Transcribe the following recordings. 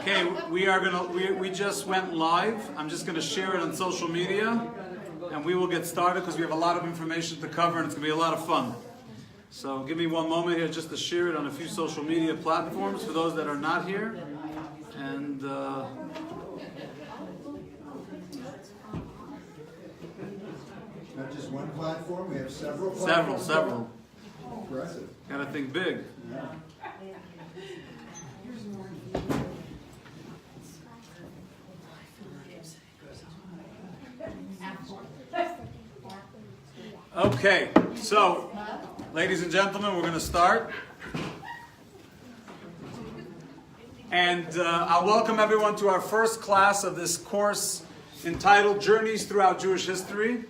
Okay, we just went live. I'm just gonna share it on social media, and we will get started because we have a lot of information to cover, and it's gonna be a lot of fun. So give me one moment here just to share it on a few social media platforms for those that are not here, and. Not just one platform, we have several platforms. Several. Impressive. Gotta think big. Yeah. Okay, so, ladies and gentlemen, we're going to start. And I'll welcome everyone to our first class of this course entitled Journeys Throughout Jewish History.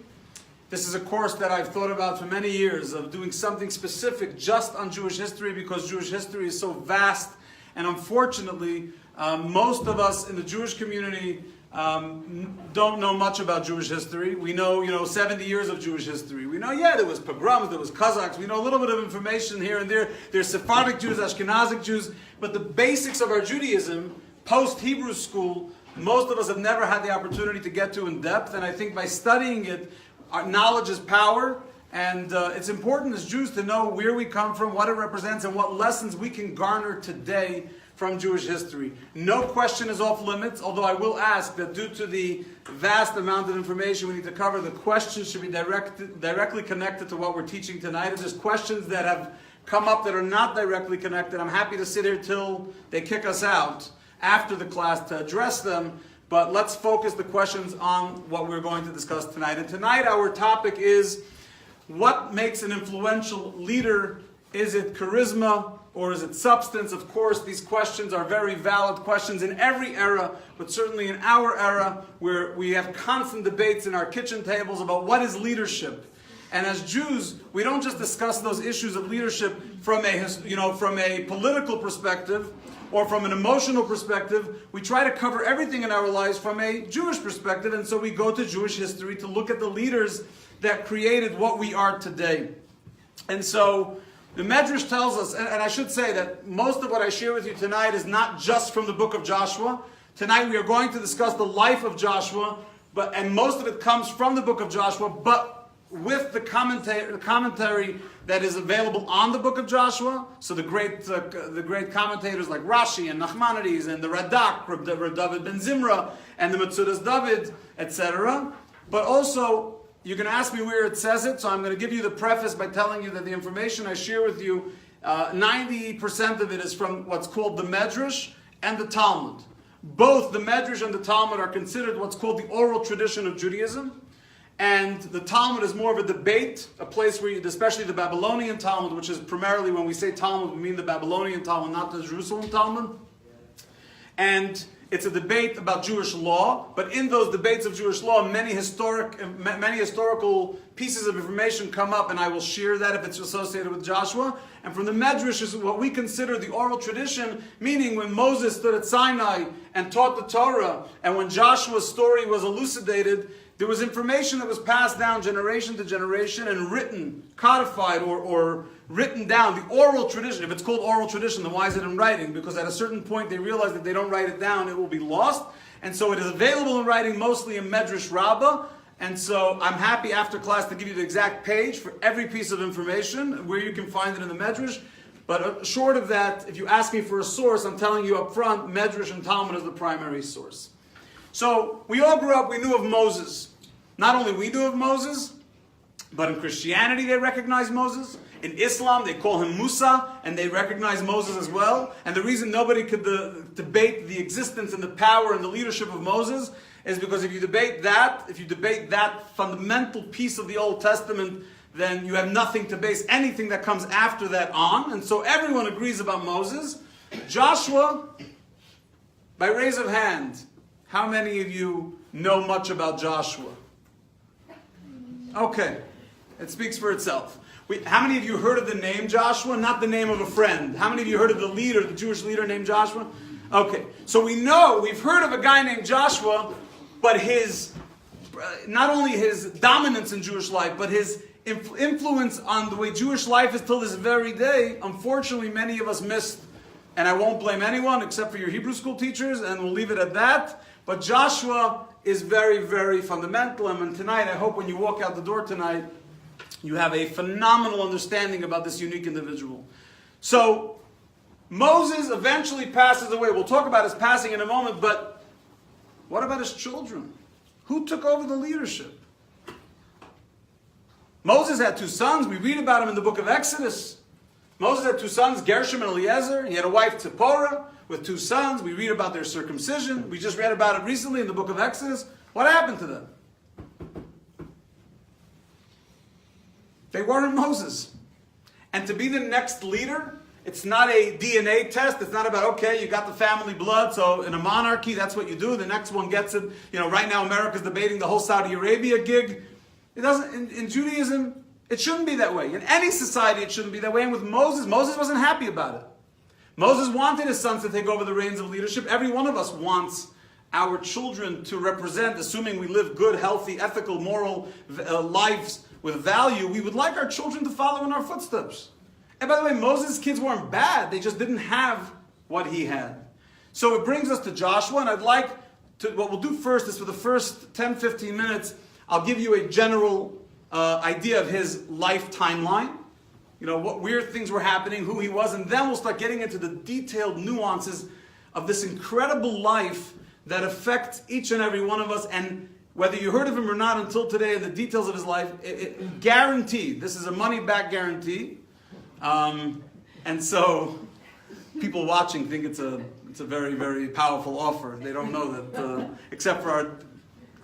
This is a course that I've thought about for many years, of doing something specific just on Jewish history, because Jewish history is so vast, and unfortunately, most of us in the Jewish community don't know much about Jewish history. We know, 70 years of Jewish history. We know, there was pogroms, there was Kazakhs. We know a little bit of information here and there. There's Sephardic Jews, Ashkenazic Jews. But the basics of our Judaism, post-Hebrew school, most of us have never had the opportunity to get to in depth. And I think by studying it, our knowledge is power. And it's important as Jews to know where we come from, what it represents, and what lessons we can garner today from Jewish history. No question is off limits, although I will ask that due to the vast amount of information we need to cover, the questions should be directly connected to what we're teaching tonight. If there's questions that have come up that are not directly connected, I'm happy to sit here till they kick us out after the class to address them. But let's focus the questions on what we're going to discuss tonight. And tonight our topic is, what makes an influential leader? Is it charisma or is it substance? Of course, these questions are very valid questions in every era, but certainly in our era, where we have constant debates in our kitchen tables about what is leadership. And as Jews, we don't just discuss those issues of leadership from a political perspective or from an emotional perspective. We try to cover everything in our lives from a Jewish perspective, and so we go to Jewish history to look at the leaders that created what we are today. And so the Medrash tells us, and I should say that most of what I share with you tonight is not just from the book of Joshua. Tonight we are going to discuss the life of Joshua, and most of it comes from the book of Joshua, but with the commentary that is available on the book of Joshua. So the great commentators like Rashi and Nachmanides and the Radak, Reb David ben Zimra, and the Metzudas David, etc. But also, you're going to ask me where it says it, so I'm going to give you the preface by telling you that the information I share with you, 90% of it is from what's called the Medrash and the Talmud. Both the Medrash and the Talmud are considered what's called the oral tradition of Judaism, and the Talmud is more of a debate, a place where, especially the Babylonian Talmud, which is primarily, when we say Talmud, we mean the Babylonian Talmud, not the Jerusalem Talmud. And it's a debate about Jewish law, but in those debates of Jewish law, many historical pieces of information come up, and I will share that if it's associated with Joshua. And from the Medrash is what we consider the oral tradition, meaning when Moses stood at Sinai and taught the Torah, and when Joshua's story was elucidated, there was information that was passed down generation to generation and written, codified, or written down, the oral tradition. If it's called oral tradition, then why is it in writing? Because at a certain point they realize that they don't write it down, it will be lost. And so it is available in writing, mostly in Medrash Rabbah. And so I'm happy after class to give you the exact page for every piece of information, where you can find it in the Medrash. But short of that, if you ask me for a source, I'm telling you up front, Medrash and Talmud is the primary source. So we all grew up, we knew of Moses. Not only we knew of Moses, but in Christianity they recognize Moses. In Islam they call him Musa, and they recognize Moses as well. And the reason nobody could debate the existence and the power and the leadership of Moses is because if you debate that fundamental piece of the Old Testament, then you have nothing to base anything that comes after that on. And so everyone agrees about Moses. Joshua, by raise of hand, how many of you know much about Joshua? Okay, it speaks for itself. How many of you heard of the name Joshua? Not the name of a friend. How many of you heard of the leader, the Jewish leader named Joshua? Okay, so we've heard of a guy named Joshua, but not only his dominance in Jewish life, but his influence on the way Jewish life is till this very day. Unfortunately, many of us missed and I won't blame anyone except for your Hebrew school teachers, and we'll leave it at that. But Joshua is very, very fundamental, and tonight, I hope when you walk out the door tonight, you have a phenomenal understanding about this unique individual. So, Moses eventually passes away. We'll talk about his passing in a moment, but what about his children? Who took over the leadership? Moses had 2 sons. We read about him in the book of Exodus. Moses had 2 sons, Gershom and Eliezer. He had a wife, Zipporah, with 2 sons. We read about their circumcision. We just read about it recently in the book of Exodus. What happened to them? They weren't Moses. And to be the next leader, it's not a DNA test. It's not about, okay, you got the family blood, so in a monarchy, that's what you do. The next one gets it. You know, right now America's debating the whole Saudi Arabia gig. It doesn't, in Judaism, it shouldn't be that way. In any society, it shouldn't be that way. And with Moses wasn't happy about it. Moses wanted his sons to take over the reins of leadership. Every one of us wants our children to represent, assuming we live good, healthy, ethical, moral lives with value. We would like our children to follow in our footsteps. And by the way, Moses' kids weren't bad. They just didn't have what he had. So it brings us to Joshua, and I'd like to, what we'll do first is for the first 10, 15 minutes, I'll give you a general idea of his life timeline. You know, what weird things were happening, who he was, and then we'll start getting into the detailed nuances of this incredible life that affects each and every one of us. And whether you heard of him or not until today, the details of his life, guaranteed. This is a money-back guarantee. And so people watching think it's a very, very powerful offer. They don't know that, except for our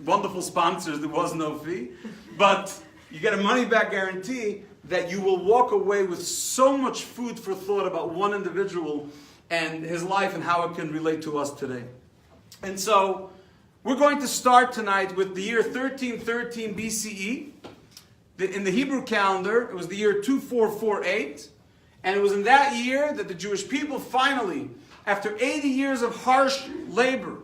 wonderful sponsors, there was no fee. But you get a money-back guarantee that you will walk away with so much food for thought about one individual and his life and how it can relate to us today. And so we're going to start tonight with the year 1313 BCE. In the Hebrew calendar, it was the year 2448. And it was in that year that the Jewish people finally, after 80 years of harsh labor,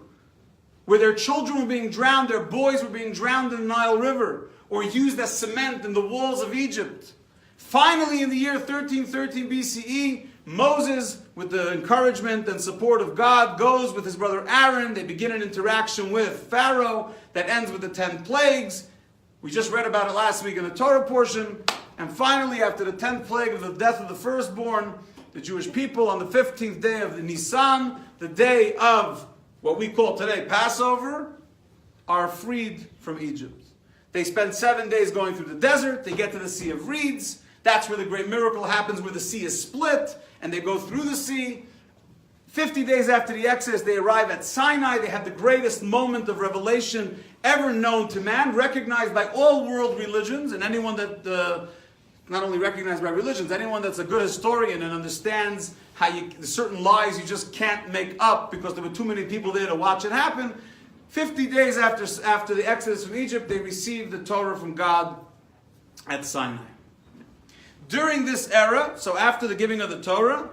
where their children were being drowned, their boys were being drowned in the Nile River, or used as cement in the walls of Egypt. Finally, in the year 1313 BCE, Moses, with the encouragement and support of God, goes with his brother Aaron. They begin an interaction with Pharaoh that ends with the 10 plagues. We just read about it last week in the Torah portion. And finally, after the 10th plague of the death of the firstborn, the Jewish people on the 15th day of the Nisan, the day of what we call today Passover, are freed from Egypt. They spend 7 days going through the desert. They get to the Sea of Reeds. That's where the great miracle happens, where the sea is split, and they go through the sea. 50 days after the Exodus, they arrive at Sinai. They have the greatest moment of revelation ever known to man, recognized by all world religions, and anyone that, not only recognized by religions, anyone that's a good historian and understands how certain lies you just can't make up because there were too many people there to watch it happen. 50 days after the Exodus from Egypt, they received the Torah from God at Sinai. During this era, so after the giving of the Torah,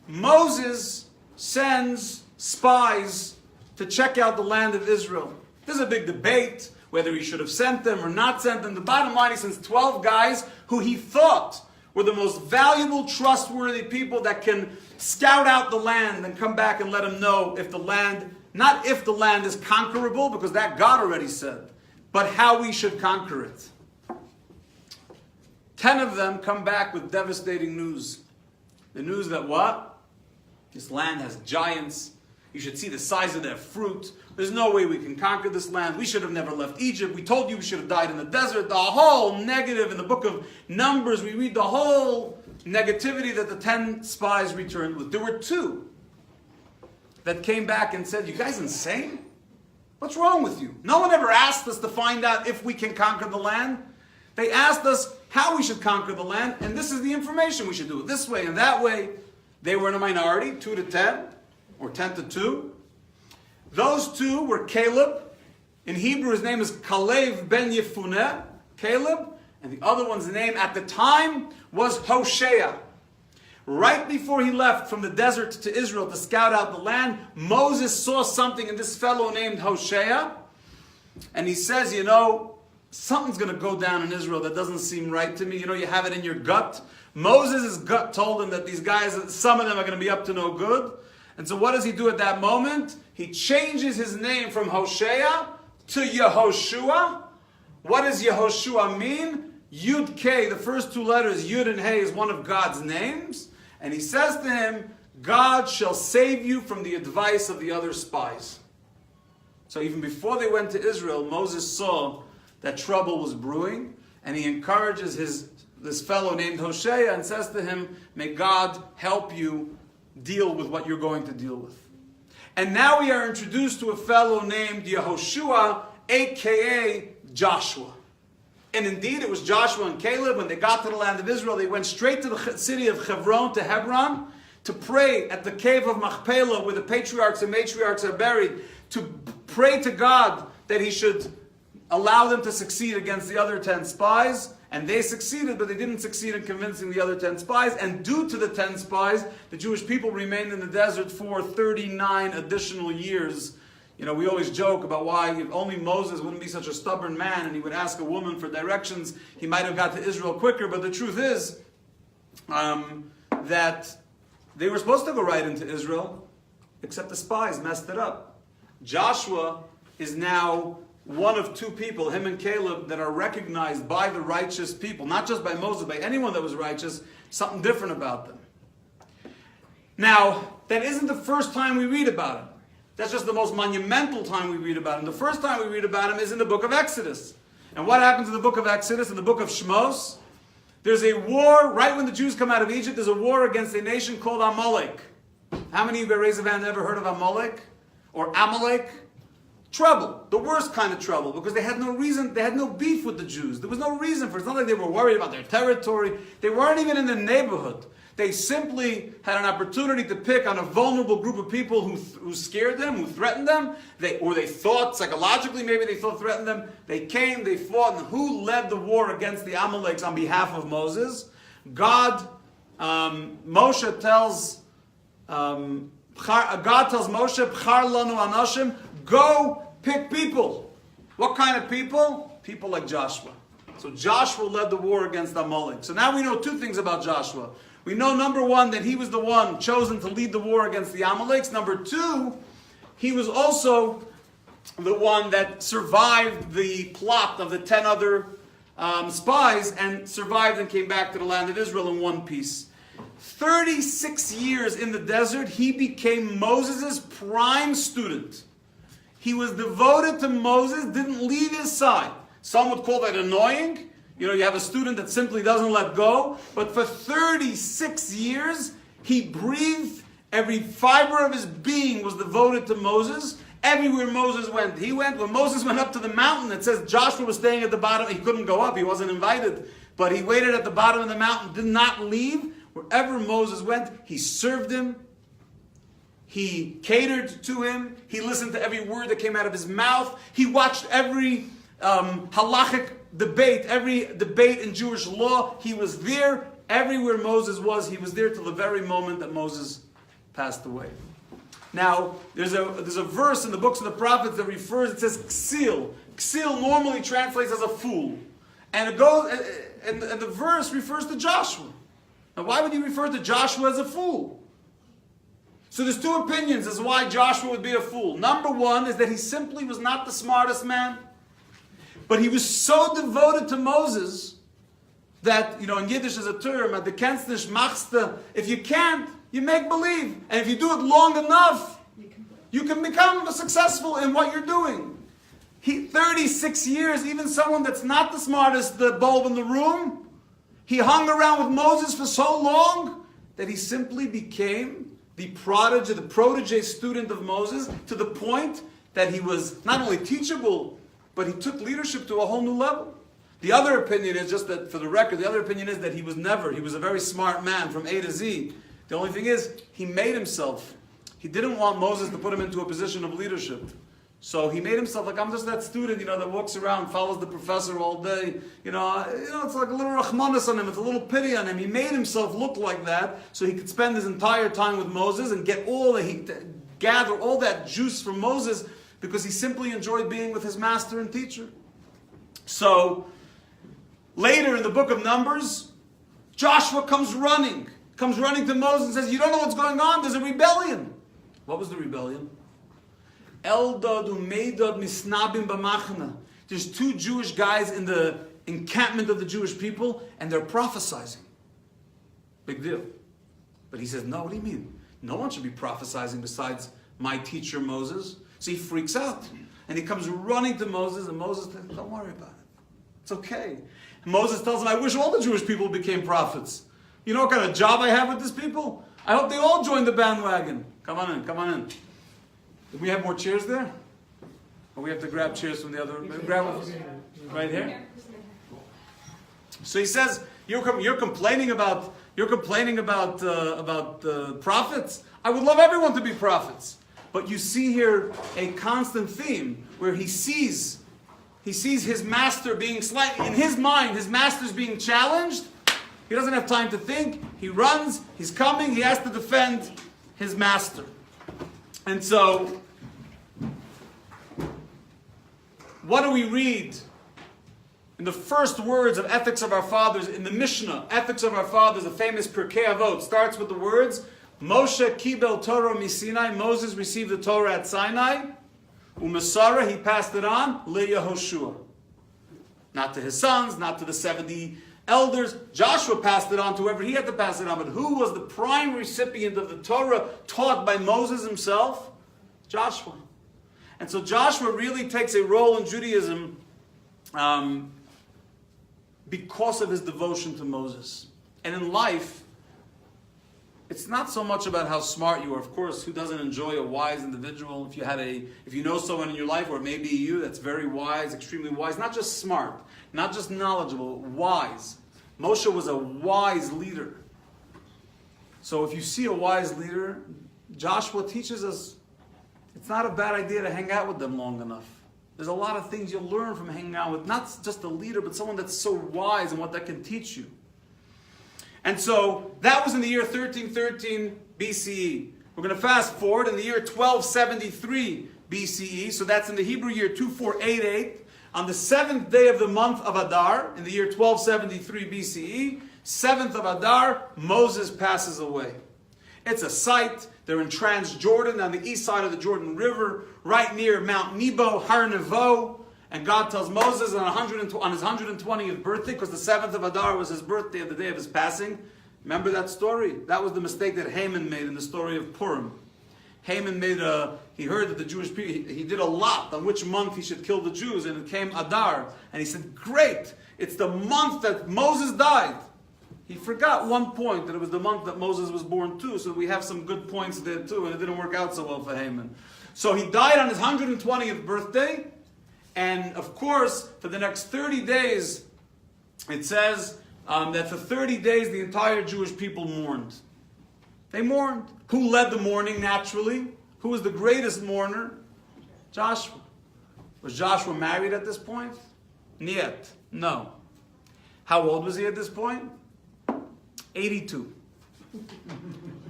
Moses sends spies to check out the land of Israel. There's a big debate whether he should have sent them or not sent them. The bottom line, he sends 12 guys who he thought were the most valuable, trustworthy people that can scout out the land and come back and let him know if the land, not if the land is conquerable, because that God already said, but how we should conquer it. 10 of them come back with devastating news. The news that what? This land has giants. You should see the size of their fruit. There's no way we can conquer this land. We should have never left Egypt. We told you we should have died in the desert. The whole negative in the book of Numbers, we read the whole negativity that the 10 spies returned with. There were 2 that came back and said, "You guys insane? What's wrong with you? No one ever asked us to find out if we can conquer the land. They asked us how we should conquer the land, and this is the information. We should do it this way and that way." They were in a minority, 2 to 10, or 10 to 2. Those 2 were Caleb. In Hebrew, his name is Kalev ben Yefuneh, Caleb. And the other one's name at the time was Hoshea. Right before he left from the desert to Israel to scout out the land, Moses saw something in this fellow named Hoshea. And he says, you know, something's going to go down in Israel that doesn't seem right to me. You know, you have it in your gut Moses has told him that these guys, some of them are going to be up to no good. And so what does he do at that moment? He changes his name from Hosea to Yehoshua. What does Yehoshua mean? Yud K, the first two letters, Yud and Hey, is one of God's names. And he says to him, God shall save you from the advice of the other spies. So even before they went to Israel, Moses saw that trouble was brewing, and he encourages this fellow named Hosea and says to him, may God help you deal with what you're going to deal with. And now we are introduced to a fellow named Yehoshua, aka Joshua. And indeed, it was Joshua and Caleb. When they got to the land of Israel, they went straight to the city of Hebron, to pray at the cave of Machpelah, where the patriarchs and matriarchs are buried, to pray to God that he should allow them to succeed against the other 10 spies. And they succeeded, but they didn't succeed in convincing the other 10 spies. And due to the 10 spies, the Jewish people remained in the desert for 39 additional years. You know, we always joke about why if only Moses wouldn't be such a stubborn man and he would ask a woman for directions, he might have got to Israel quicker. But the truth is that they were supposed to go right into Israel, except the spies messed it up. Joshua is now one of two people, him and Caleb, that are recognized by the righteous people, not just by Moses, by anyone that was righteous, something different about them. Now, that isn't the first time we read about him. That's just the most monumental time we read about him. The first time we read about him is in the book of Exodus. And what happens in the book of Exodus, in the book of Shmos? There's a war, right when the Jews come out of Egypt, there's a war against a nation called Amalek. How many of you, raise a hand, ever heard of Amalek? Or Amalek? Trouble, the worst kind of trouble, because they had no reason, they had no beef with the Jews. There was no reason for it. It's not like they were worried about their territory. They weren't even in the neighborhood. They simply had an opportunity to pick on a vulnerable group of people who scared them, who threatened them, or they thought psychologically, maybe they thought threatened them. They came, they fought, and who led the war against the Amaleks on behalf of Moses? God, Moshe tells, God tells Moshe, B'char lanu anashim, go pick people. What kind of people? People like Joshua. So Joshua led the war against Amalek. So now we know two things about Joshua. We know, number one, that he was the one chosen to lead the war against the Amaleks. Number two, he was also the one that survived the plot of the 10 other spies and survived and came back to the land of Israel in one piece. 36 years in the desert, he became Moses' prime student. He was devoted to Moses, didn't leave his side. Some would call that annoying. You know, you have a student that simply doesn't let go. But for 36 years, he breathed, every fiber of his being was devoted to Moses. Everywhere Moses went, he went. When Moses went up to the mountain, it says Joshua was staying at the bottom. He couldn't go up, he wasn't invited. But he waited at the bottom of the mountain, did not leave. Wherever Moses went, he served him. He catered to him. He listened to every word that came out of his mouth. He watched every halachic debate, every debate in Jewish law. He was there. Everywhere Moses was, he was there till the very moment that Moses passed away. Now, there's a verse in the books of the prophets that refers, it says ksil. Ksil normally translates as a fool. And it goes, and the verse refers to Joshua. Now, why would he refer to Joshua as a fool? So there's two opinions as to why Joshua would be a fool. Number one is that he simply was not the smartest man. But he was so devoted to Moses that, you know, in Yiddish is a term, at the kennst nicht machst, if you can't, you make believe. And if you do it long enough, you can become successful in what you're doing. 36 years, even someone that's not the smartest bulb in the room, he hung around with Moses for so long that he simply became the protege student of Moses, to the point that he was not only teachable, but he took leadership to a whole new level. The other opinion is, just that for the record, the other opinion is that he was a very smart man from A to Z. The only thing is, he made himself. He didn't want Moses to put him into a position of leadership. So he made himself like, I'm just that student, that walks around, follows the professor all day. It's like a little rachmanis on him, it's a little pity on him. He made himself look like that so he could spend his entire time with Moses and gather all that juice from Moses, because he simply enjoyed being with his master and teacher. So, later in the book of Numbers, Joshua comes running to Moses and says, you don't know what's going on, there's a rebellion. What was the rebellion? Eldad umeidad misnabim b'machna. There's two Jewish guys in the encampment of the Jewish people, and they're prophesizing. Big deal. But he says, no, what do you mean? No one should be prophesizing besides my teacher Moses. So he freaks out. And he comes running to Moses, and Moses says, don't worry about it. It's okay. And Moses tells him, I wish all the Jewish people became prophets. You know what kind of job I have with these people? I hope they all join the bandwagon. Come on in. Do we have more chairs there? Or we have to grab chairs from the other room? Grab one right here. So he says, you're complaining about prophets. I would love everyone to be prophets, but you see here a constant theme where he sees his master being slightly, in his mind, his master's being challenged. He doesn't have time to think. He runs. He's coming. He has to defend his master. And so, what do we read in the first words of Ethics of Our Fathers in the Mishnah? Ethics of Our Fathers, the famous Pirkei Avot, starts with the words, Moshe kibel Torah miSinai. Moses received the Torah at Sinai. Umasara, he passed it on, LeYehoshua. Not to his sons, not to the 70 elders. Joshua passed it on to whoever he had to pass it on. But who was the prime recipient of the Torah taught by Moses himself? Joshua. And so Joshua really takes a role in Judaism because of his devotion to Moses. And in life, it's not so much about how smart you are. Of course, who doesn't enjoy a wise individual? If you know someone in your life, or maybe you, that's very wise, extremely wise, not just smart, not just knowledgeable, wise. Moshe was a wise leader. So if you see a wise leader, Joshua teaches us it's not a bad idea to hang out with them long enough. There's a lot of things you'll learn from hanging out with not just a leader, but someone that's so wise and what that can teach you. And so that was in the year 1313 BCE. We're going to fast forward in the year 1273 BCE. So that's in the Hebrew year 2488. On the 7th day of the month of Adar, in the year 1273 BCE, 7th of Adar, Moses passes away. It's a sight. They're in Transjordan, on the east side of the Jordan River, right near Mount Nebo, Har Nevo. And God tells Moses on his 120th birthday, because the 7th of Adar was his birthday of the day of his passing. Remember that story? That was the mistake that Haman made in the story of Purim. Haman he heard that the Jewish people, he did a lot on which month he should kill the Jews, and it came Adar. And he said, great, it's the month that Moses died. He forgot one point, that it was the month that Moses was born too, so we have some good points there too, and it didn't work out so well for Haman. So he died on his 120th birthday, and of course, for the next 30 days, it says that for 30 days the entire Jewish people mourned. They mourned. Who led the mourning naturally? Who was the greatest mourner? Joshua. Was Joshua married at this point? Niet. No. How old was he at this point? 82.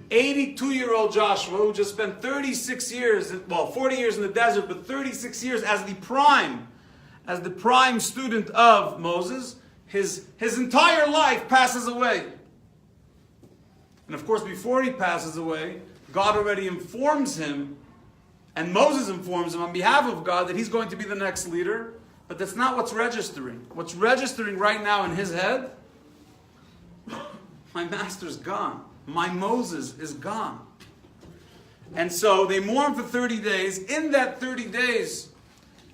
82-year-old Joshua, who just spent 36 years, 40 years in the desert, but 36 years as the prime student of Moses, his entire life passes away. And of course, before he passes away, God already informs him, and Moses informs him on behalf of God that he's going to be the next leader, but that's not what's registering. What's registering right now in his head, my master's gone. My Moses is gone. And so they mourn for 30 days. In that 30 days,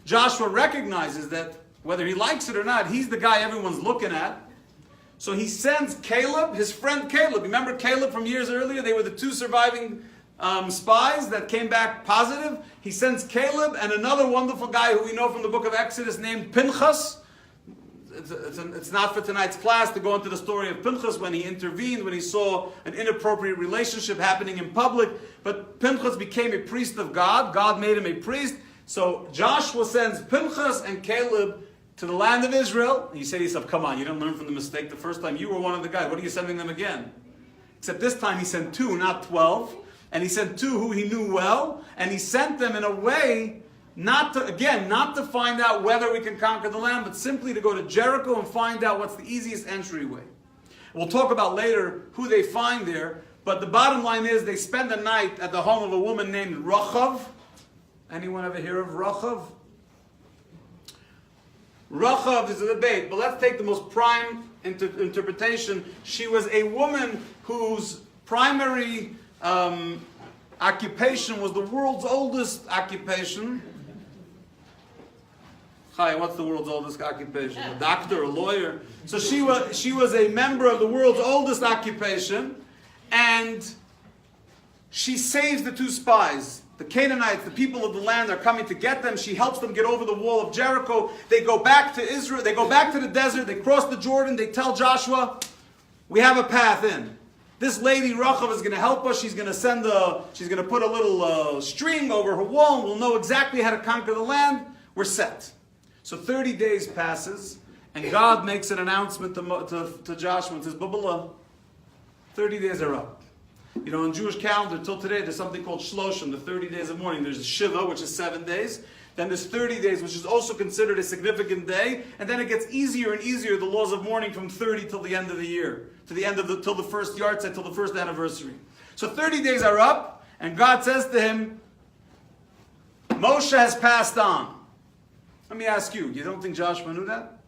Joshua recognizes that whether he likes it or not, he's the guy everyone's looking at. So he sends Caleb, his friend Caleb. Remember Caleb from years earlier? They were the two surviving spies that came back positive. He sends Caleb and another wonderful guy who we know from the book of Exodus named Pinchas. It's not for tonight's class to go into the story of Pinchas when he intervened, when he saw an inappropriate relationship happening in public. But Pinchas became a priest of God. God made him a priest. So Joshua sends Pinchas and Caleb to the land of Israel. And you say to yourself, come on, you didn't learn from the mistake the first time. You were one of the guys. What are you sending them again? Except this time he sent 2, not 12. And he sent 2 who he knew well. And he sent them in a way not to find out whether we can conquer the land, but simply to go to Jericho and find out what's the easiest entryway. We'll talk about later who they find there. But the bottom line is they spend the night at the home of a woman named Rachav. Anyone ever hear of Rachav? Rachav is a debate, but let's take the most prime interpretation. She was a woman whose primary occupation was the world's oldest occupation. Hi, what's the world's oldest occupation? A doctor, a lawyer. So she was a member of the world's oldest occupation, and she saves the two spies. The Canaanites, the people of the land, are coming to get them. She helps them get over the wall of Jericho. They go back to Israel. They go back to the desert. They cross the Jordan. They tell Joshua, we have a path in. This lady, Rachav, is going to help us. She's going to put a little string over her wall, and we'll know exactly how to conquer the land. We're set. So 30 days passes, and God makes an announcement to Joshua and says, Babala, 30 days are up. You know, in Jewish calendar, till today, there's something called Shloshim, the 30 days of mourning. There's Shiva, which is 7 days. Then there's 30 days, which is also considered a significant day. And then it gets easier and easier, the laws of mourning, from 30 till the end of the year. Till the first yahrzeit, till the first anniversary. So 30 days are up, and God says to him, Moshe has passed on. Let me ask you, you don't think Joshua knew that?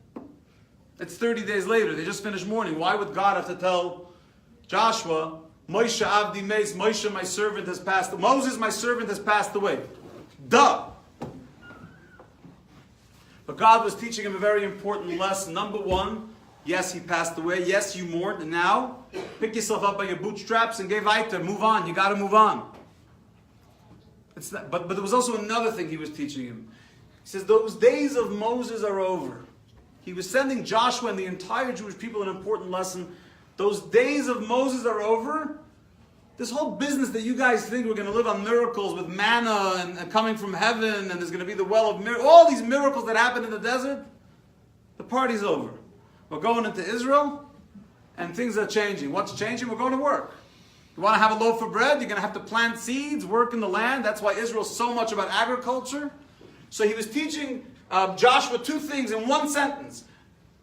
It's 30 days later. They just finished mourning. Why would God have to tell Joshua, Moshe Avdi Meis, Moshe my servant has passed, Moses my servant has passed away? Duh! But God was teaching him a very important lesson. Number one, yes, he passed away. Yes, you mourned. And now, pick yourself up by your bootstraps and get weiter. Move on. You got to move on. But there was also another thing he was teaching him. He says, those days of Moses are over. He was sending Joshua and the entire Jewish people an important lesson. Those days of Moses are over. This whole business that you guys think we're going to live on miracles with manna and coming from heaven, and there's going to be the well of miracles, all these miracles that happen in the desert, the party's over. We're going into Israel, and things are changing. What's changing? We're going to work. You want to have a loaf of bread? You're going to have to plant seeds, work in the land. That's why Israel's so much about agriculture. So he was teaching Joshua two things in one sentence.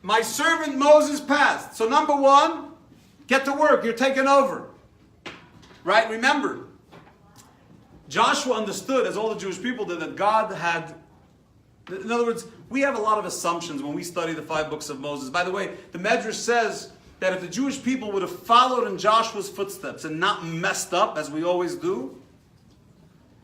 My servant Moses passed. So number one, get to work. You're taking over. Right? Remember, Joshua understood, as all the Jewish people did, that God had... In other words, we have a lot of assumptions when we study the 5 books of Moses. By the way, the Medrash says that if the Jewish people would have followed in Joshua's footsteps and not messed up, as we always do,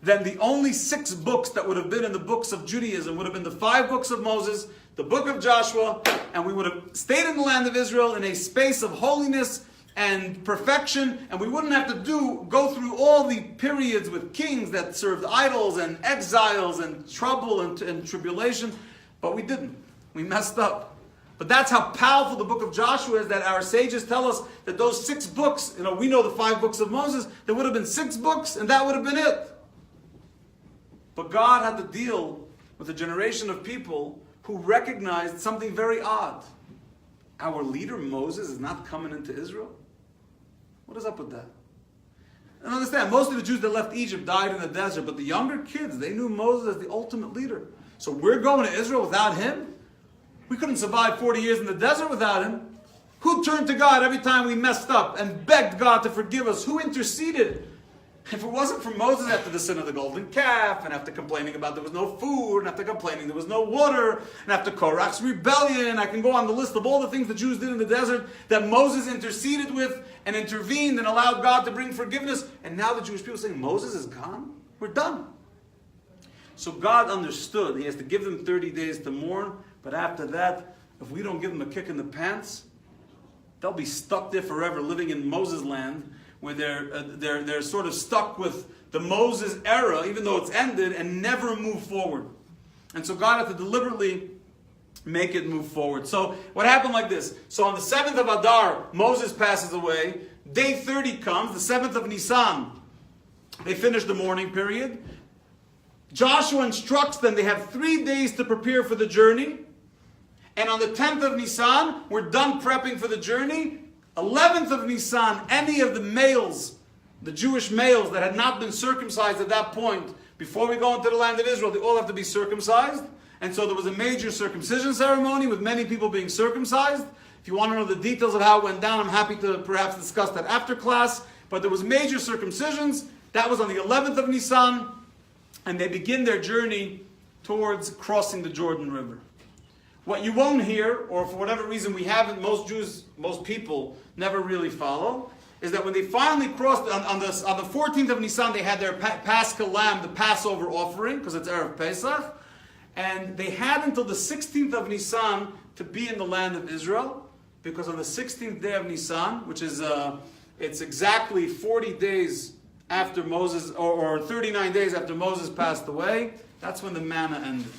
then the only 6 books that would have been in the books of Judaism would have been the 5 books of Moses, the book of Joshua, and we would have stayed in the land of Israel in a space of holiness and perfection, and we wouldn't have to go through all the periods with kings that served idols and exiles and trouble and tribulation, but we didn't. We messed up. But that's how powerful the book of Joshua is, that our sages tell us that those 6 books, we know the 5 books of Moses, there would have been 6 books, and that would have been it. But God had to deal with a generation of people who recognized something very odd. Our leader Moses is not coming into Israel? What is up with that? And understand, most of the Jews that left Egypt died in the desert, but the younger kids, they knew Moses as the ultimate leader. So we're going to Israel without him? We couldn't survive 40 years in the desert without him. Who turned to God every time we messed up and begged God to forgive us? Who interceded? If it wasn't for Moses after the sin of the golden calf, and after complaining about there was no food, and after complaining there was no water, and after Korach's rebellion, I can go on the list of all the things the Jews did in the desert that Moses interceded with and intervened and allowed God to bring forgiveness. And now the Jewish people are saying, Moses is gone? We're done. So God understood he has to give them 30 days to mourn, but after that, if we don't give them a kick in the pants, they'll be stuck there forever, living in Moses' land, where they're sort of stuck with the Moses era, even though it's ended, and never move forward. And so God had to deliberately make it move forward. So what happened like this? So on the 7th of Adar, Moses passes away. Day 30 comes, the 7th of Nisan. They finish the mourning period. Joshua instructs them, they have 3 days to prepare for the journey. And on the 10th of Nisan, we're done prepping for the journey. 11th of Nisan, any of the males, the Jewish males that had not been circumcised at that point, before we go into the land of Israel, they all have to be circumcised. And so there was a major circumcision ceremony with many people being circumcised. If you want to know the details of how it went down, I'm happy to perhaps discuss that after class. But there was major circumcisions. That was on the 11th of Nisan. And they begin their journey towards crossing the Jordan River. What you won't hear, or for whatever reason we haven't, most Jews, most people never really follow, is that when they finally crossed, on the 14th of Nisan, they had their Paschal lamb, the Passover offering, because it's Erev Pesach. And they had until the 16th of Nisan to be in the land of Israel, because on the 16th day of Nisan, which is, it's exactly 40 days after Moses, or 39 days after Moses passed away, that's when the manna ended.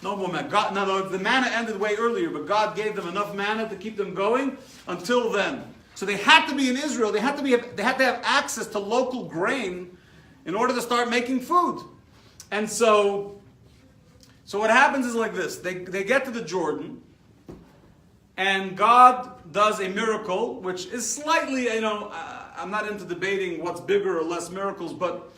No more manna. The manna ended way earlier, but God gave them enough manna to keep them going until then. So they had to be in Israel. They had to have access to local grain in order to start making food. And so what happens is like this. They get to the Jordan, and God does a miracle, which is slightly, I'm not into debating what's bigger or less miracles, but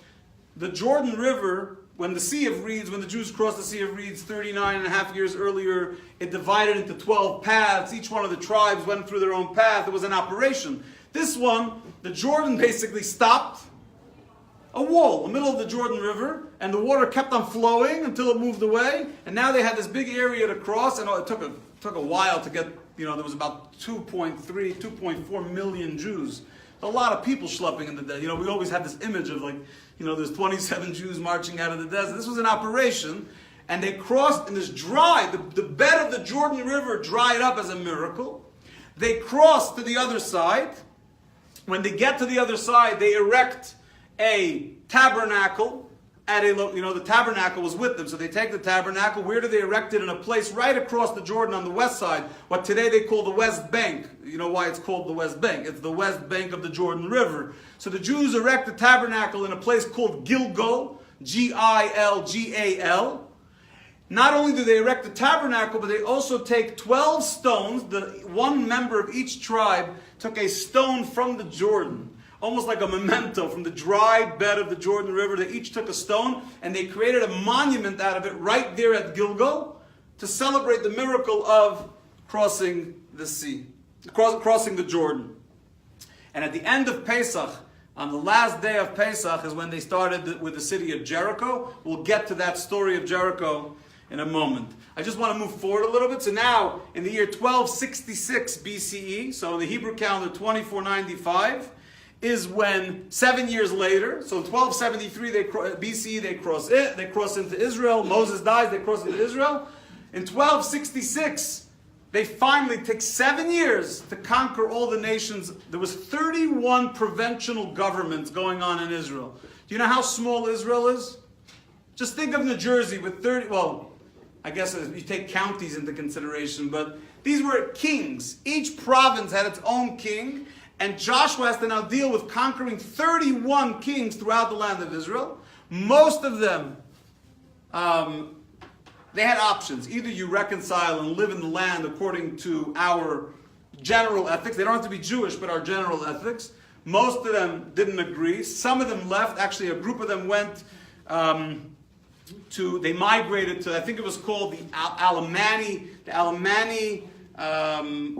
the Jordan River, when the Sea of Reeds, when the Jews crossed the Sea of Reeds 39 and a half years earlier, it divided into 12 paths. Each one of the tribes went through their own path. It was an operation. This one, the Jordan basically stopped. A wall in the middle of the Jordan River, and the water kept on flowing until it moved away. And now they had this big area to cross, and it took a while to get, there was about 2.4 million Jews. A lot of people schlepping in the desert. We always have this image of there's 27 Jews marching out of the desert. This was an operation, and they crossed in this the bed of the Jordan River dried up as a miracle. They crossed to the other side. When they get to the other side, they erect a tabernacle the tabernacle was with them. So they take the tabernacle. Where do they erect it? In a place right across the Jordan on the west side, what today they call the West Bank. You know why it's called the West Bank? It's the West Bank of the Jordan River. So the Jews erect the tabernacle in a place called Gilgal, Gilgal. Not only do they erect the tabernacle, but they also take 12 stones. One member of each tribe took a stone from the Jordan, almost like a memento from the dry bed of the Jordan River. They each took a stone, and they created a monument out of it right there at Gilgal to celebrate the miracle of crossing the sea, crossing the Jordan. And at the end of Pesach, on the last day of Pesach, is when they started with the city of Jericho. We'll get to that story of Jericho in a moment. I just want to move forward a little bit. So now, in the year 1266 BCE, so in the Hebrew calendar 2495, is when 7 years later, so 1273 BCE, they cross into Israel. Moses dies, they cross into Israel. In 1266, they finally take 7 years to conquer all the nations. There was 31 provincial governments going on in Israel. Do you know how small Israel is? Just think of New Jersey with 30, I guess if you take counties into consideration, but these were kings. Each province had its own king. And Joshua has to now deal with conquering 31 kings throughout the land of Israel. Most of them, they had options. Either you reconcile and live in the land according to our general ethics. They don't have to be Jewish, but our general ethics. Most of them didn't agree. Some of them left. Actually, a group of them went they migrated to, I think it was called the Alemanni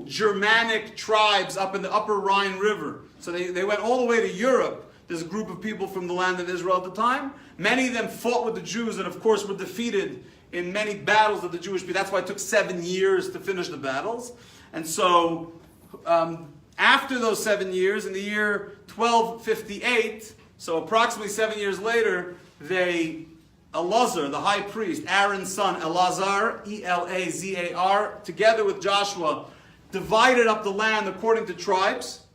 Germanic tribes up in the upper Rhine River. So they went all the way to Europe, this group of people from the land of Israel at the time. Many of them fought with the Jews and of course were defeated in many battles of the Jewish people. That's why it took 7 years to finish the battles. And so after those 7 years, in the year 1258, so approximately 7 years later, Elazar, the high priest, Aaron's son, Elazar, E-L-A-Z-A-R, together with Joshua, divided up the land according to tribes,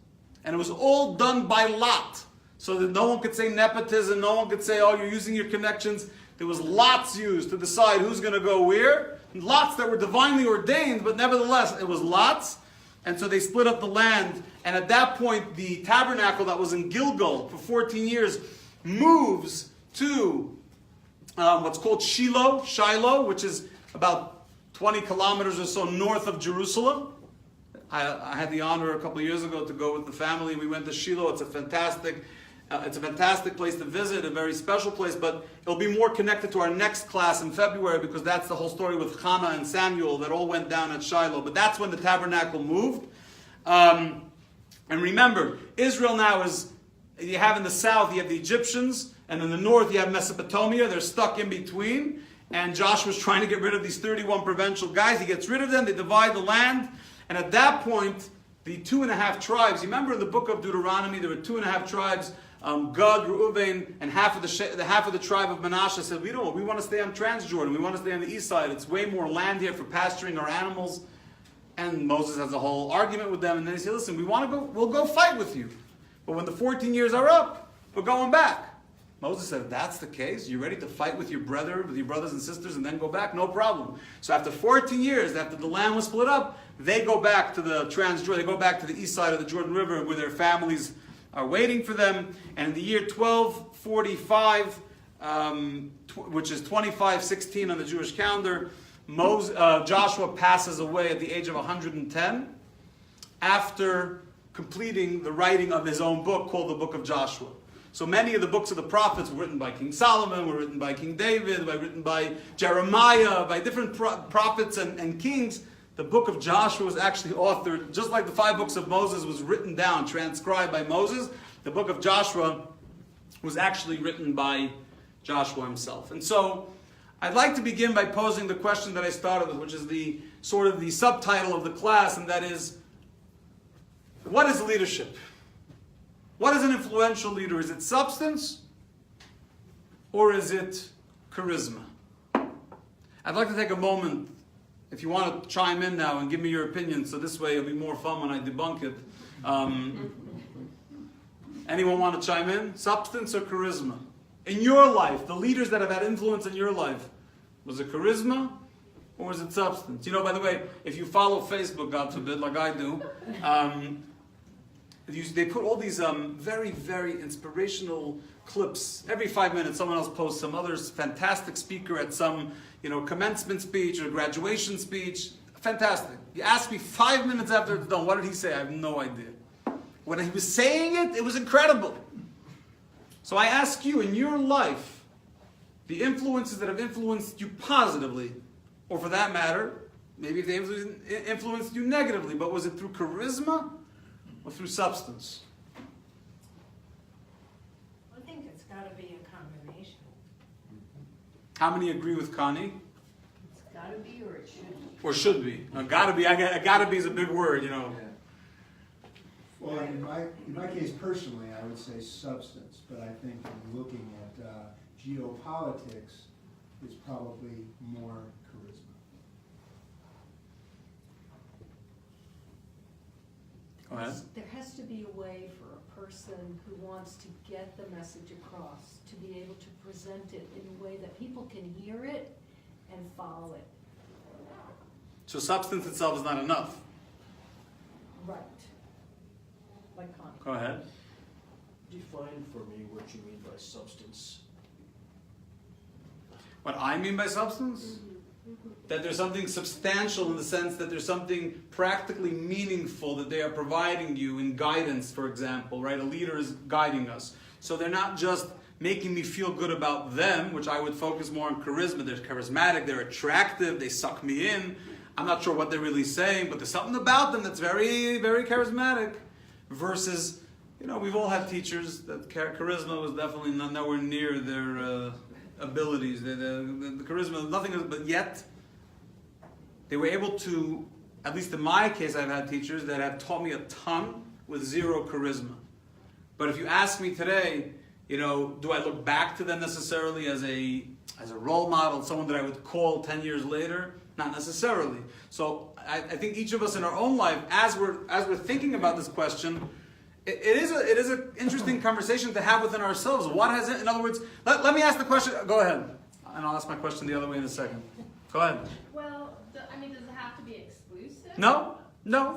and it was all done by lot, so that no one could say nepotism, no one could say, oh, you're using your connections. There was lots used to decide who's going to go where, lots that were divinely ordained, but nevertheless, it was lots, and so they split up the land, and at that point, the tabernacle that was in Gilgal for 14 years moves to what's called Shiloh, which is about 20 kilometers or so north of Jerusalem. I had the honor a couple of years ago to go with the family. We went to Shiloh. It's a fantastic It's a fantastic place to visit, a very special place, but it'll be more connected to our next class in February because that's the whole story with Hannah and Samuel that all went down at Shiloh. But that's when the tabernacle moved. And remember, Israel now is, you have in the south, you have the Egyptians, and in the north, you have Mesopotamia. They're stuck in between. And Joshua's trying to get rid of these 31 provincial guys. He gets rid of them, they divide the land. And at that point, the 2.5 tribes, you remember in the book of Deuteronomy, there were 2.5 tribes, Gad, Reuben, and half of the tribe of Manasseh said, we want to stay on Transjordan, we want to stay on the east side, it's way more land here for pasturing our animals. And Moses has a whole argument with them, and then he said, listen, we'll go fight with you. But when the 14 years are up, we're going back. Moses said, if that's the case, you're ready to fight with your brothers and sisters, and then go back? No problem. So after 14 years, after the land was split up, they go back to the Transjordan, they go back to the east side of the Jordan River where their families are waiting for them. And in the year 1245, which is 2516 on the Jewish calendar, Joshua passes away at the age of 110 after completing the writing of his own book called the Book of Joshua. So many of the books of the prophets were written by King Solomon, were written by King David, written by Jeremiah, by different prophets and kings. The book of Joshua was actually authored, just like the 5 books of Moses was written down, transcribed by Moses. The book of Joshua was actually written by Joshua himself. And so I'd like to begin by posing the question that I started with, which is the sort of the subtitle of the class, and that is, what is leadership? What is an influential leader? Is it substance or is it charisma? I'd like to take a moment, if you want to chime in now and give me your opinion, so this way it'll be more fun when I debunk it. Anyone want to chime in? Substance or charisma? In your life, the leaders that have had influence in your life, was it charisma or was it substance? You know, by the way, if you follow Facebook, God forbid, like I do, they put all these very, very inspirational clips. Every 5 minutes, someone else posts some other fantastic speaker at some, commencement speech or graduation speech. Fantastic. You ask me 5 minutes after it's done, what did he say? I have no idea. When he was saying it, it was incredible. So I ask you, in your life, the influences that have influenced you positively, or for that matter, maybe if they influenced you negatively, but was it through charisma or through substance? I think it's got to be a combination. How many agree with Connie? It's got to be, or it should be. Or should be? Gotta be. Gotta be is a big word, Well, in my case personally, I would say substance, but I think in looking at geopolitics, it's probably more charisma. Go ahead. There has to be a way for a person who wants to get the message across to be able to present it in a way that people can hear it and follow it. So substance itself is not enough. Right. Like Connie. Go ahead. Define for me what you mean by substance. What I mean by substance? That there's something substantial in the sense that there's something practically meaningful that they are providing you in guidance, for example, right? A leader is guiding us. So they're not just making me feel good about them, which I would focus more on charisma. They're charismatic, they're attractive, they suck me in. I'm not sure what they're really saying, but there's something about them that's very, very charismatic. Versus, we've all had teachers that charisma was definitely nowhere near their abilities. The charisma, nothing, but yet they were able to, at least in my case, I've had teachers that have taught me a ton with zero charisma. But if you ask me today, do I look back to them necessarily as a role model, someone that I would call 10 years later? Not necessarily. So I think each of us in our own life, as we're thinking about this question, it is an interesting conversation to have within ourselves. What has it? In other words, let me ask the question. Go ahead, and I'll ask my question the other way in a second. Go ahead. Well, does it have to be exclusive? No.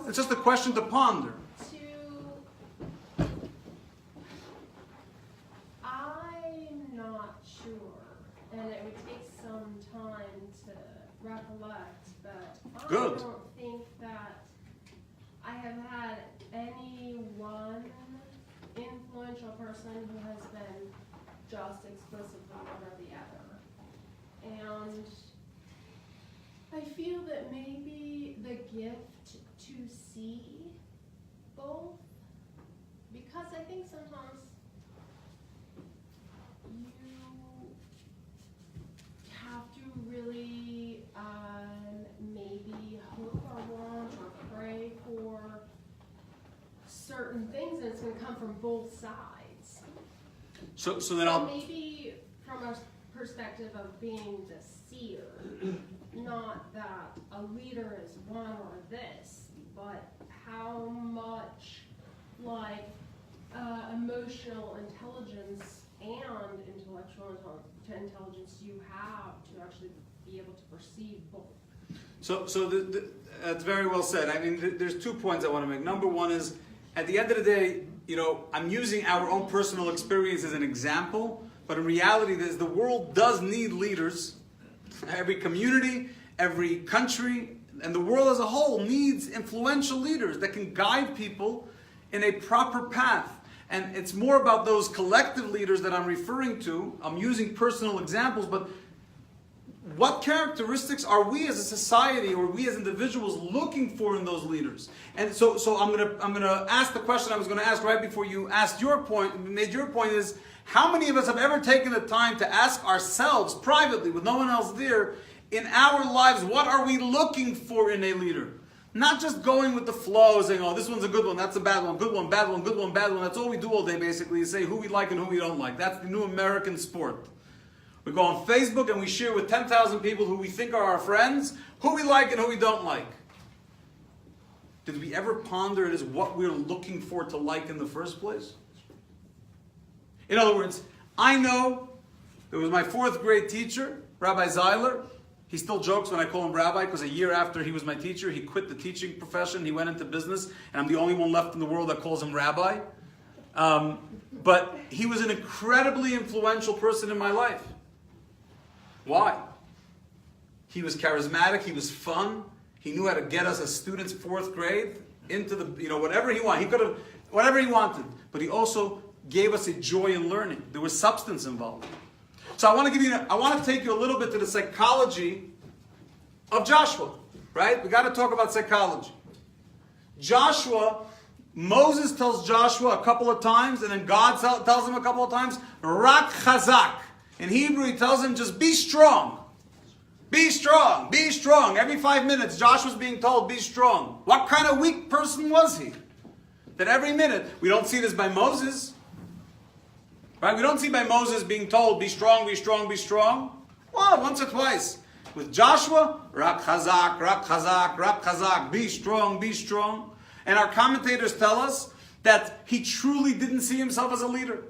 It's just a question to ponder. I'm not sure, and it would take some time to recollect, but Good. I don't think that I have had anyone influential person who has been just exclusively one or the other. And I feel that maybe the gift to see both, because I think sometimes you have to really maybe hope or want or pray for certain things, and it's going to come from both sides. So then So I'll, maybe from a perspective of being the seer, not that a leader is one or this, but how much like emotional intelligence and intellectual intelligence you have to actually be able to perceive both. so that's very well said. I mean, there's 2 points I want to make. Number one is, at the end of the day, I'm using our own personal experience as an example, but in reality, the world does need leaders. Every community, every country, and the world as a whole needs influential leaders that can guide people in a proper path. And it's more about those collective leaders that I'm referring to. I'm using personal examples, but what characteristics are we as a society or we as individuals looking for in those leaders? And so I'm gonna ask the question I was gonna ask right before you asked your point, made your point, is how many of us have ever taken the time to ask ourselves privately, with no one else there, in our lives, what are we looking for in a leader? Not just going with the flow, saying, oh, this one's a good one, that's a bad one, good one, bad one, good one, bad one. That's all we do all day, basically, is say who we like and who we don't like. That's the new American sport. We go on Facebook and we share with 10,000 people who we think are our friends, who we like and who we don't like. Did we ever ponder it as what we're looking for to like in the first place? In other words, I know there was my 4th grade teacher, Rabbi Zeiler. He still jokes when I call him rabbi, because a year after he was my teacher, he quit the teaching profession, he went into business, and I'm the only one left in the world that calls him rabbi. But he was an incredibly influential person in my life. Why? He was charismatic, he was fun, he knew how to get us as students 4th grade into the, whatever he wanted. He could have, whatever he wanted. But he also gave us a joy in learning. There was substance involved. So I want to take you a little bit to the psychology of Joshua, right? We got to talk about psychology. Moses tells Joshua a couple of times, and then God tells him a couple of times, Rak Chazak. In Hebrew, he tells him, just be strong. Be strong, be strong. Every 5 minutes, Joshua's being told, be strong. What kind of weak person was he? That every minute, we don't see this by Moses. Right? We don't see by Moses being told, be strong, be strong, be strong. Well, once or twice. With Joshua, Rak Chazak, Rak Chazak, Rak Chazak, be strong, be strong. And our commentators tell us that he truly didn't see himself as a leader.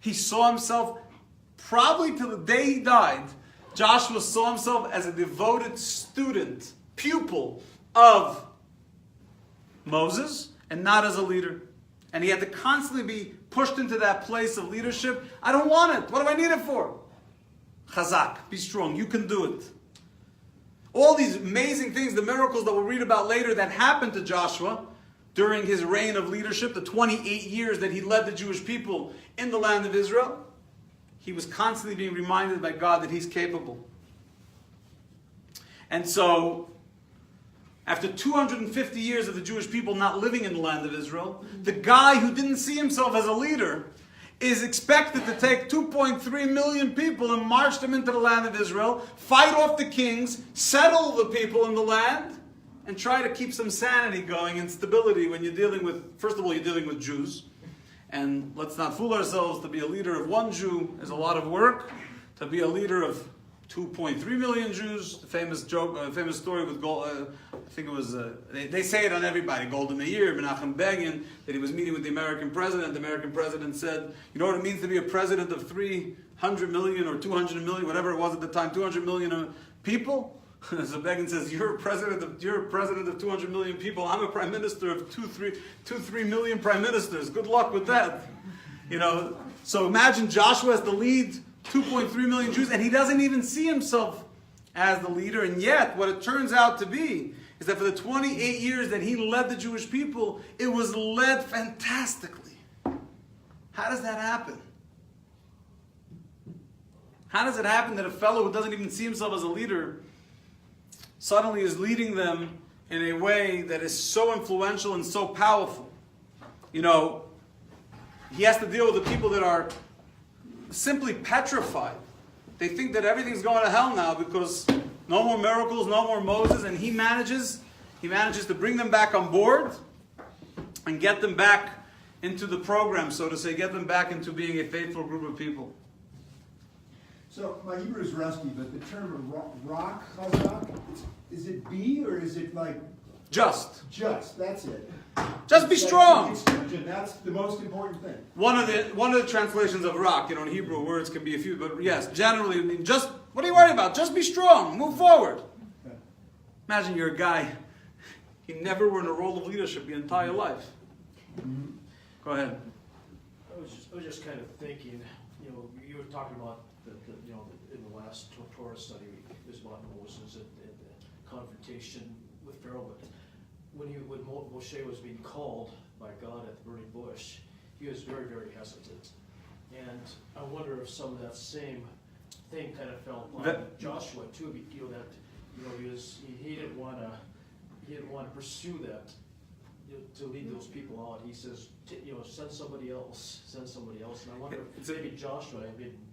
He saw himself, probably till the day he died, Joshua saw himself as a devoted student, pupil of Moses, and not as a leader. And he had to constantly be pushed into that place of leadership. I don't want it. What do I need it for? Chazak, be strong. You can do it. All these amazing things, the miracles that we'll read about later that happened to Joshua during his reign of leadership, the 28 years that he led the Jewish people in the land of Israel, he was constantly being reminded by God that he's capable. And so, after 250 years of the Jewish people not living in the land of Israel, the guy who didn't see himself as a leader is expected to take 2.3 million people and march them into the land of Israel, fight off the kings, settle the people in the land, and try to keep some sanity going and stability when you're dealing with, first of all, you're dealing with Jews. And let's not fool ourselves, to be a leader of one Jew is a lot of work. To be a leader of 2.3 million Jews, the famous joke, famous story with I think it was, they say it on everybody, Golda Meir, Menachem Begin, that he was meeting with the American president. The American president said, you know what it means to be a president of 300 million or 200 million, whatever it was at the time, 200 million people? So Begin says, you're a president of 200 million people. I'm a prime minister of 3 million prime ministers. Good luck with that. So imagine Joshua has to lead 2.3 million Jews, and he doesn't even see himself as the leader. And yet, what it turns out to be is that for the 28 years that he led the Jewish people, it was led fantastically. How does that happen? How does it happen that a fellow who doesn't even see himself as a leader suddenly is leading them in a way that is so influential and so powerful? You know, he has to deal with the people that are simply petrified. They think that everything's going to hell now because no more miracles, no more Moses, and he manages to bring them back on board and get them back into the program, so to say, get them back into being a faithful group of people. So my Hebrew is rusty, but the term rock, chazak, is it be or is it like Just. That's it. Just be strong. That's the most important thing. One of the translations of rock, in Hebrew words can be a few, but yes, generally, I mean, just, what are you worried about? Just be strong, move forward. Okay. Imagine you're a guy, you never were in a role of leadership your entire life. Mm-hmm. Go ahead. I was just kind of thinking, you were talking about in the last Torah study, it was about Moses and the confrontation with Pharaoh. But when Moshe was being called by God at the burning bush, he was very, very hesitant. And I wonder if some of that same thing kind of fell upon Joshua too. He didn't want to pursue that, to lead those people out. He says, send somebody else. And I wonder if maybe Joshua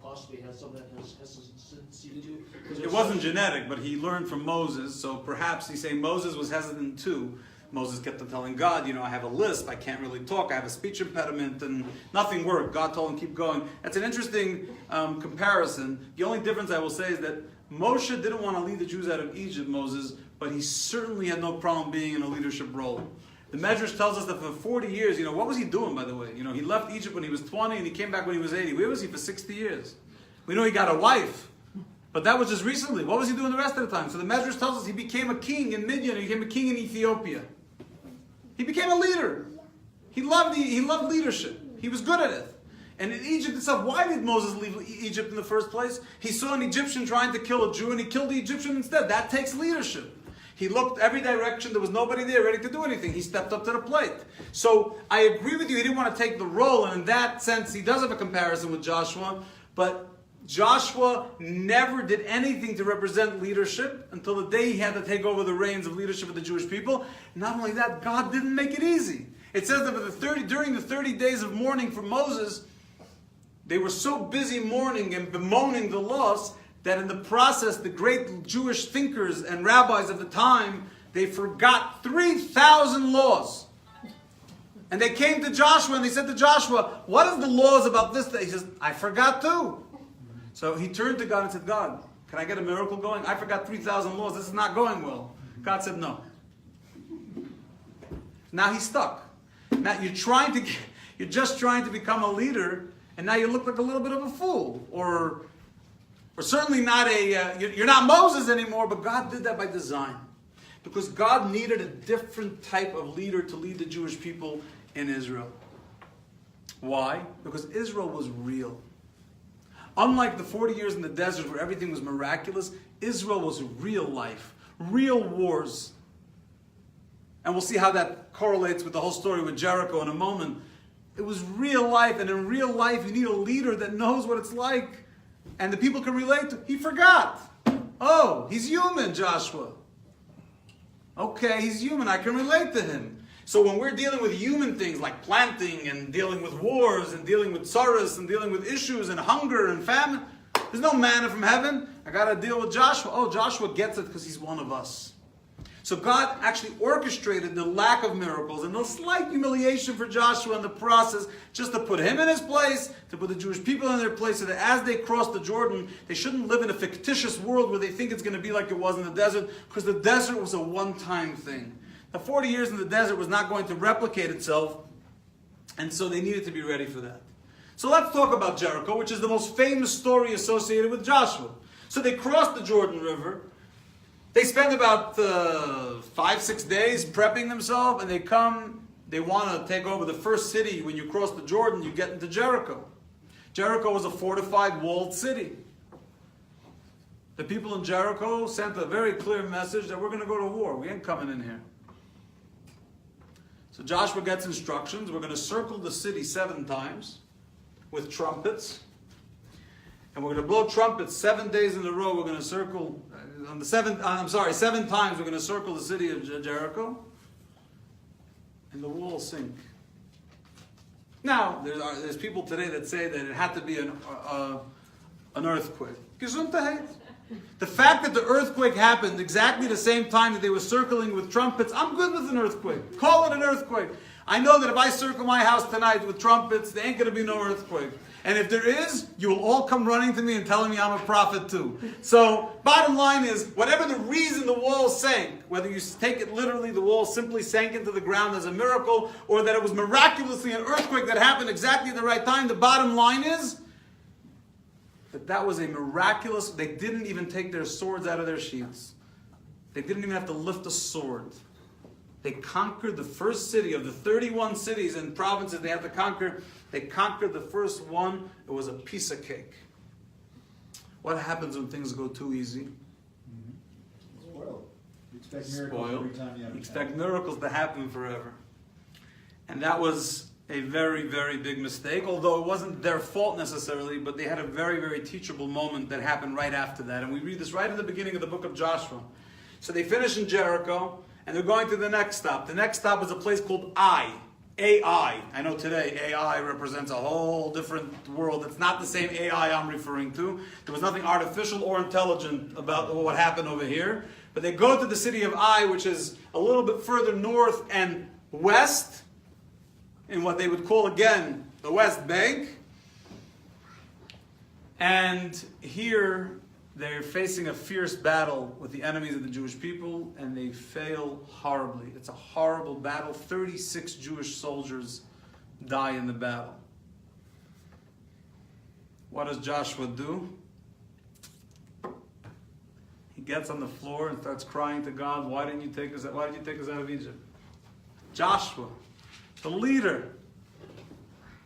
possibly had some of that hesitancy too. It wasn't genetic, but he learned from Moses, so perhaps he's saying Moses was hesitant too. Moses kept on telling God, I have a lisp, I can't really talk, I have a speech impediment, and nothing worked. God told him, keep going. That's an interesting comparison. The only difference I will say is that Moshe didn't want to lead the Jews out of Egypt, Moses, but he certainly had no problem being in a leadership role. The Medrash tells us that for 40 years, what was he doing, by the way? He left Egypt when he was 20 and he came back when he was 80. Where was he for 60 years? We know he got a wife, but that was just recently. What was he doing the rest of the time? So the Medrash tells us he became a king in Midian, he became a king in Ethiopia. He became a leader. He loved leadership. He was good at it. And in Egypt itself, why did Moses leave Egypt in the first place? He saw an Egyptian trying to kill a Jew and he killed the Egyptian instead. That takes leadership. He looked every direction. There was nobody there ready to do anything. He stepped up to the plate. So I agree with you. He didn't want to take the role. And in that sense, he does have a comparison with Joshua. But Joshua never did anything to represent leadership until the day he had to take over the reins of leadership of the Jewish people. Not only that, God didn't make it easy. It says that during the 30 days of mourning for Moses, they were so busy mourning and bemoaning the loss that in the process, the great Jewish thinkers and rabbis of the time, they forgot 3,000 laws. And they came to Joshua and they said to Joshua, what is the laws about this day? He says, I forgot too. So he turned to God and said, God, can I get a miracle going? I forgot 3,000 laws. This is not going well. God said, no. Now he's stuck. Now you're just trying to become a leader, and now you look like a little bit of a fool. Or certainly not you're not Moses anymore, but God did that by design. Because God needed a different type of leader to lead the Jewish people in Israel. Why? Because Israel was real. Unlike the 40 years in the desert where everything was miraculous, Israel was real life, real wars. And we'll see how that correlates with the whole story with Jericho in a moment. It was real life, and in real life you need a leader that knows what it's like and the people can relate to. He forgot. Oh, he's human, Joshua. Okay, he's human. I can relate to him. So when we're dealing with human things like planting and dealing with wars and dealing with sorrows and dealing with issues and hunger and famine, there's no manna from heaven. I got to deal with Joshua. Oh, Joshua gets it because he's one of us. So God actually orchestrated the lack of miracles and the slight humiliation for Joshua in the process just to put him in his place, to put the Jewish people in their place so that as they cross the Jordan, they shouldn't live in a fictitious world where they think it's going to be like it was in the desert, because the desert was a one-time thing. The 40 years in the desert was not going to replicate itself, and so they needed to be ready for that. So let's talk about Jericho, which is the most famous story associated with Joshua. So they crossed the Jordan River. They spend about 5-6 days prepping themselves, and they want to take over the first city. When you cross the Jordan, you get into Jericho. Jericho was a fortified, walled city. the people in Jericho sent a very clear message that we're going to go to war. We ain't coming in here. So Joshua gets instructions. We're going to circle the city 7 times with trumpets. And we're going to blow trumpets 7 days in a row. We're going to circle, 7 times we're going to circle the city of Jericho. And the wall will sink. Now, there's people today that say that it had to be an earthquake. Gesundheit. The fact that the earthquake happened exactly the same time that they were circling with trumpets, I'm good with an earthquake. Call it an earthquake. I know that if I circle my house tonight with trumpets, there ain't going to be no earthquake. And if there is, you will all come running to me and telling me I'm a prophet too. So, bottom line is, whatever the reason the wall sank, whether you take it literally, the wall simply sank into the ground as a miracle, or that it was miraculously an earthquake that happened exactly at the right time, the bottom line is that was a miraculous, they didn't even take their swords out of their sheaths. They didn't even have to lift a sword. They conquered the first city of the 31 cities and provinces they had to conquer. They conquered the first one. It was a piece of cake. What happens when things go too easy? Spoiled. You expect miracles every time you have a Expect challenge. miracles to happen forever. And that was a very, very big mistake, although it wasn't their fault necessarily, but they had a very, very teachable moment that happened right after that. And we read this right in the beginning of the book of Joshua. So they finish in Jericho, and they're going to the next stop. The next stop is a place called Ai. AI. I know today AI represents a whole different world. It's not the same AI I'm referring to. There was nothing artificial or intelligent about what happened over here. But they go to the city of Ai, which is a little bit further north and west, in what they would call again the West Bank. And here they're facing a fierce battle with the enemies of the Jewish people, and they fail horribly. It's a horrible battle. 36 Jewish soldiers die in the battle. What does Joshua do? He gets on the floor and starts crying to God, why did you take us out of Egypt? Joshua, the leader.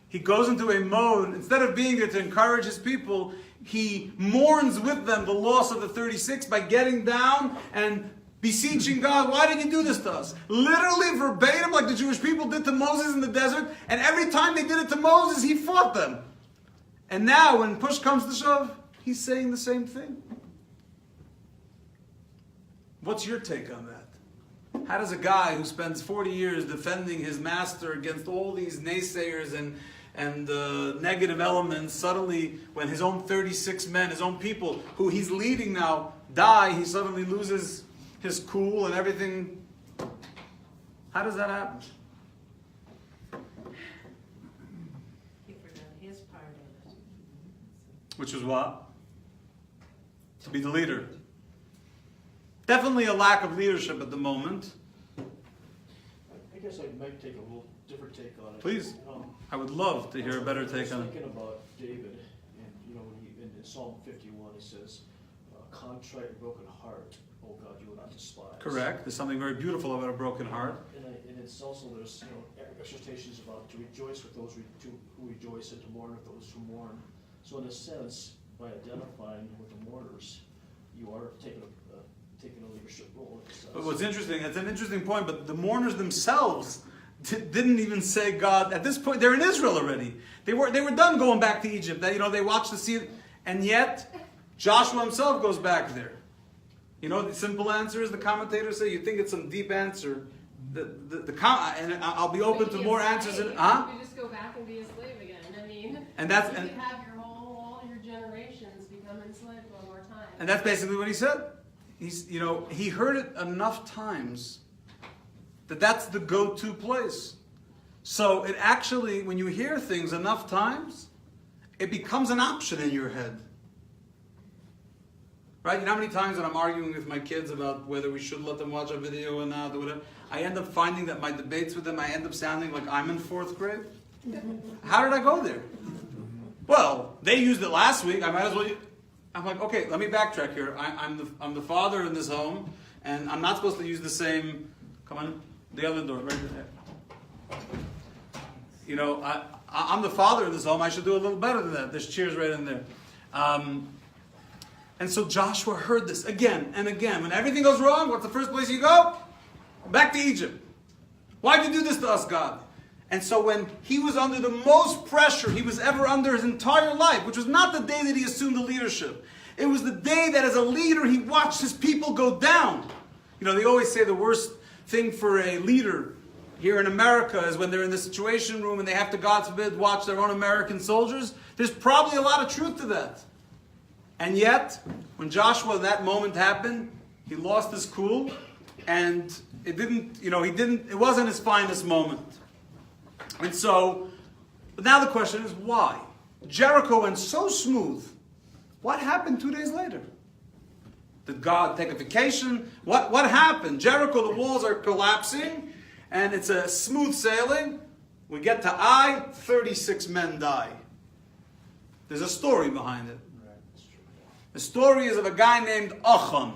He goes into a mode, instead of being there to encourage his people, he mourns with them the loss of the 36 by getting down and beseeching God, why did you do this to us? Literally verbatim, like the Jewish people did to Moses in the desert, and every time they did it to Moses, he fought them. And now, when push comes to shove, he's saying the same thing. What's your take on that? How does a guy who spends 40 years defending his master against all these naysayers and negative elements, suddenly, when his own 36 men, his own people, who he's leading now, die, he suddenly loses his cool and everything? How does that happen? He forgot his part of it. Which is what? To be the leader. Definitely a lack of leadership at the moment. I guess I might take a little different take on it. Please. I would love to hear a better take on I was it. thinking about David, and when in Psalm 51 he says, "Contrite and broken heart, oh God, you will not despise." Correct. There's something very beautiful about a broken heart. And it's also there's exhortations about to rejoice with those who rejoice and to mourn with those who mourn. So in a sense, by identifying with the mourners, you are taking a leadership role. But what's interesting, it's an interesting point, but the mourners themselves didn't even say God. At this point, they're in Israel already. They were done going back to Egypt. They watched the sea, and yet Joshua himself goes back there. The simple answer is, the commentators say, you think it's some deep answer. And I'll be open to more answers. You just go back and be a slave again. I mean, And you have all your generations become enslaved one more time. And that's basically what he said. He heard it enough times that's the go-to place. So it actually, when you hear things enough times, it becomes an option in your head. Right? You know how many times when I'm arguing with my kids about whether we should let them watch a video or not, or whatever, I end up finding that my debates with them, I end up sounding like I'm in 4th grade. How did I go there? Well, they used it last week. I might as well. I'm like, okay, let me backtrack here. I'm the father in this home, and I'm not supposed to use the same. Come on, the other door, right there. I'm the father in this home. I should do a little better than that. There's cheers right in there. And so Joshua heard this again and again. When everything goes wrong, what's the first place you go? Back to Egypt. Why'd you do this to us, God? And so when he was under the most pressure he was ever under his entire life, which was not the day that he assumed the leadership, it was the day that as a leader he watched his people go down. You know, they always say the worst thing for a leader here in America is when they're in the Situation Room and they have to, God forbid, watch their own American soldiers. There's probably a lot of truth to that. And yet, when Joshua, that moment happened, he lost his cool, and it wasn't his finest moment. And so, but now the question is why? Jericho went so smooth. What happened 2 days later? Did God take a vacation? What happened? Jericho, the walls are collapsing, and it's a smooth sailing. We get to Ai, 36 men die. There's a story behind it. The story is of a guy named Achan.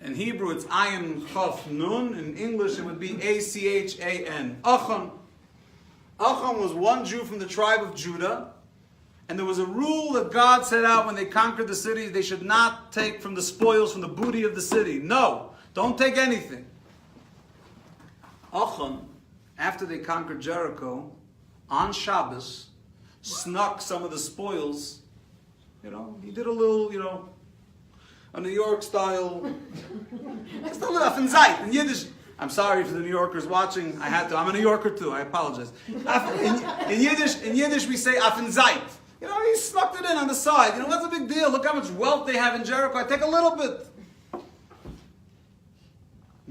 In Hebrew, it's Ayin Chaf Nun. In English, it would be Achan. Achan. Achan was one Jew from the tribe of Judah. And there was a rule that God set out when they conquered the city. They should not take from the spoils, from the booty of the city. No, don't take anything. Achan, after they conquered Jericho, on Shabbos, snuck some of the spoils. He did a little, a New York style. Just a little Afenzait. In Yiddish, I'm sorry for the New Yorkers watching. I'm a New Yorker too. I apologize. In Yiddish, we say Afenzait. He snuck it in on the side. What's the big deal? Look how much wealth they have in Jericho. I take a little bit.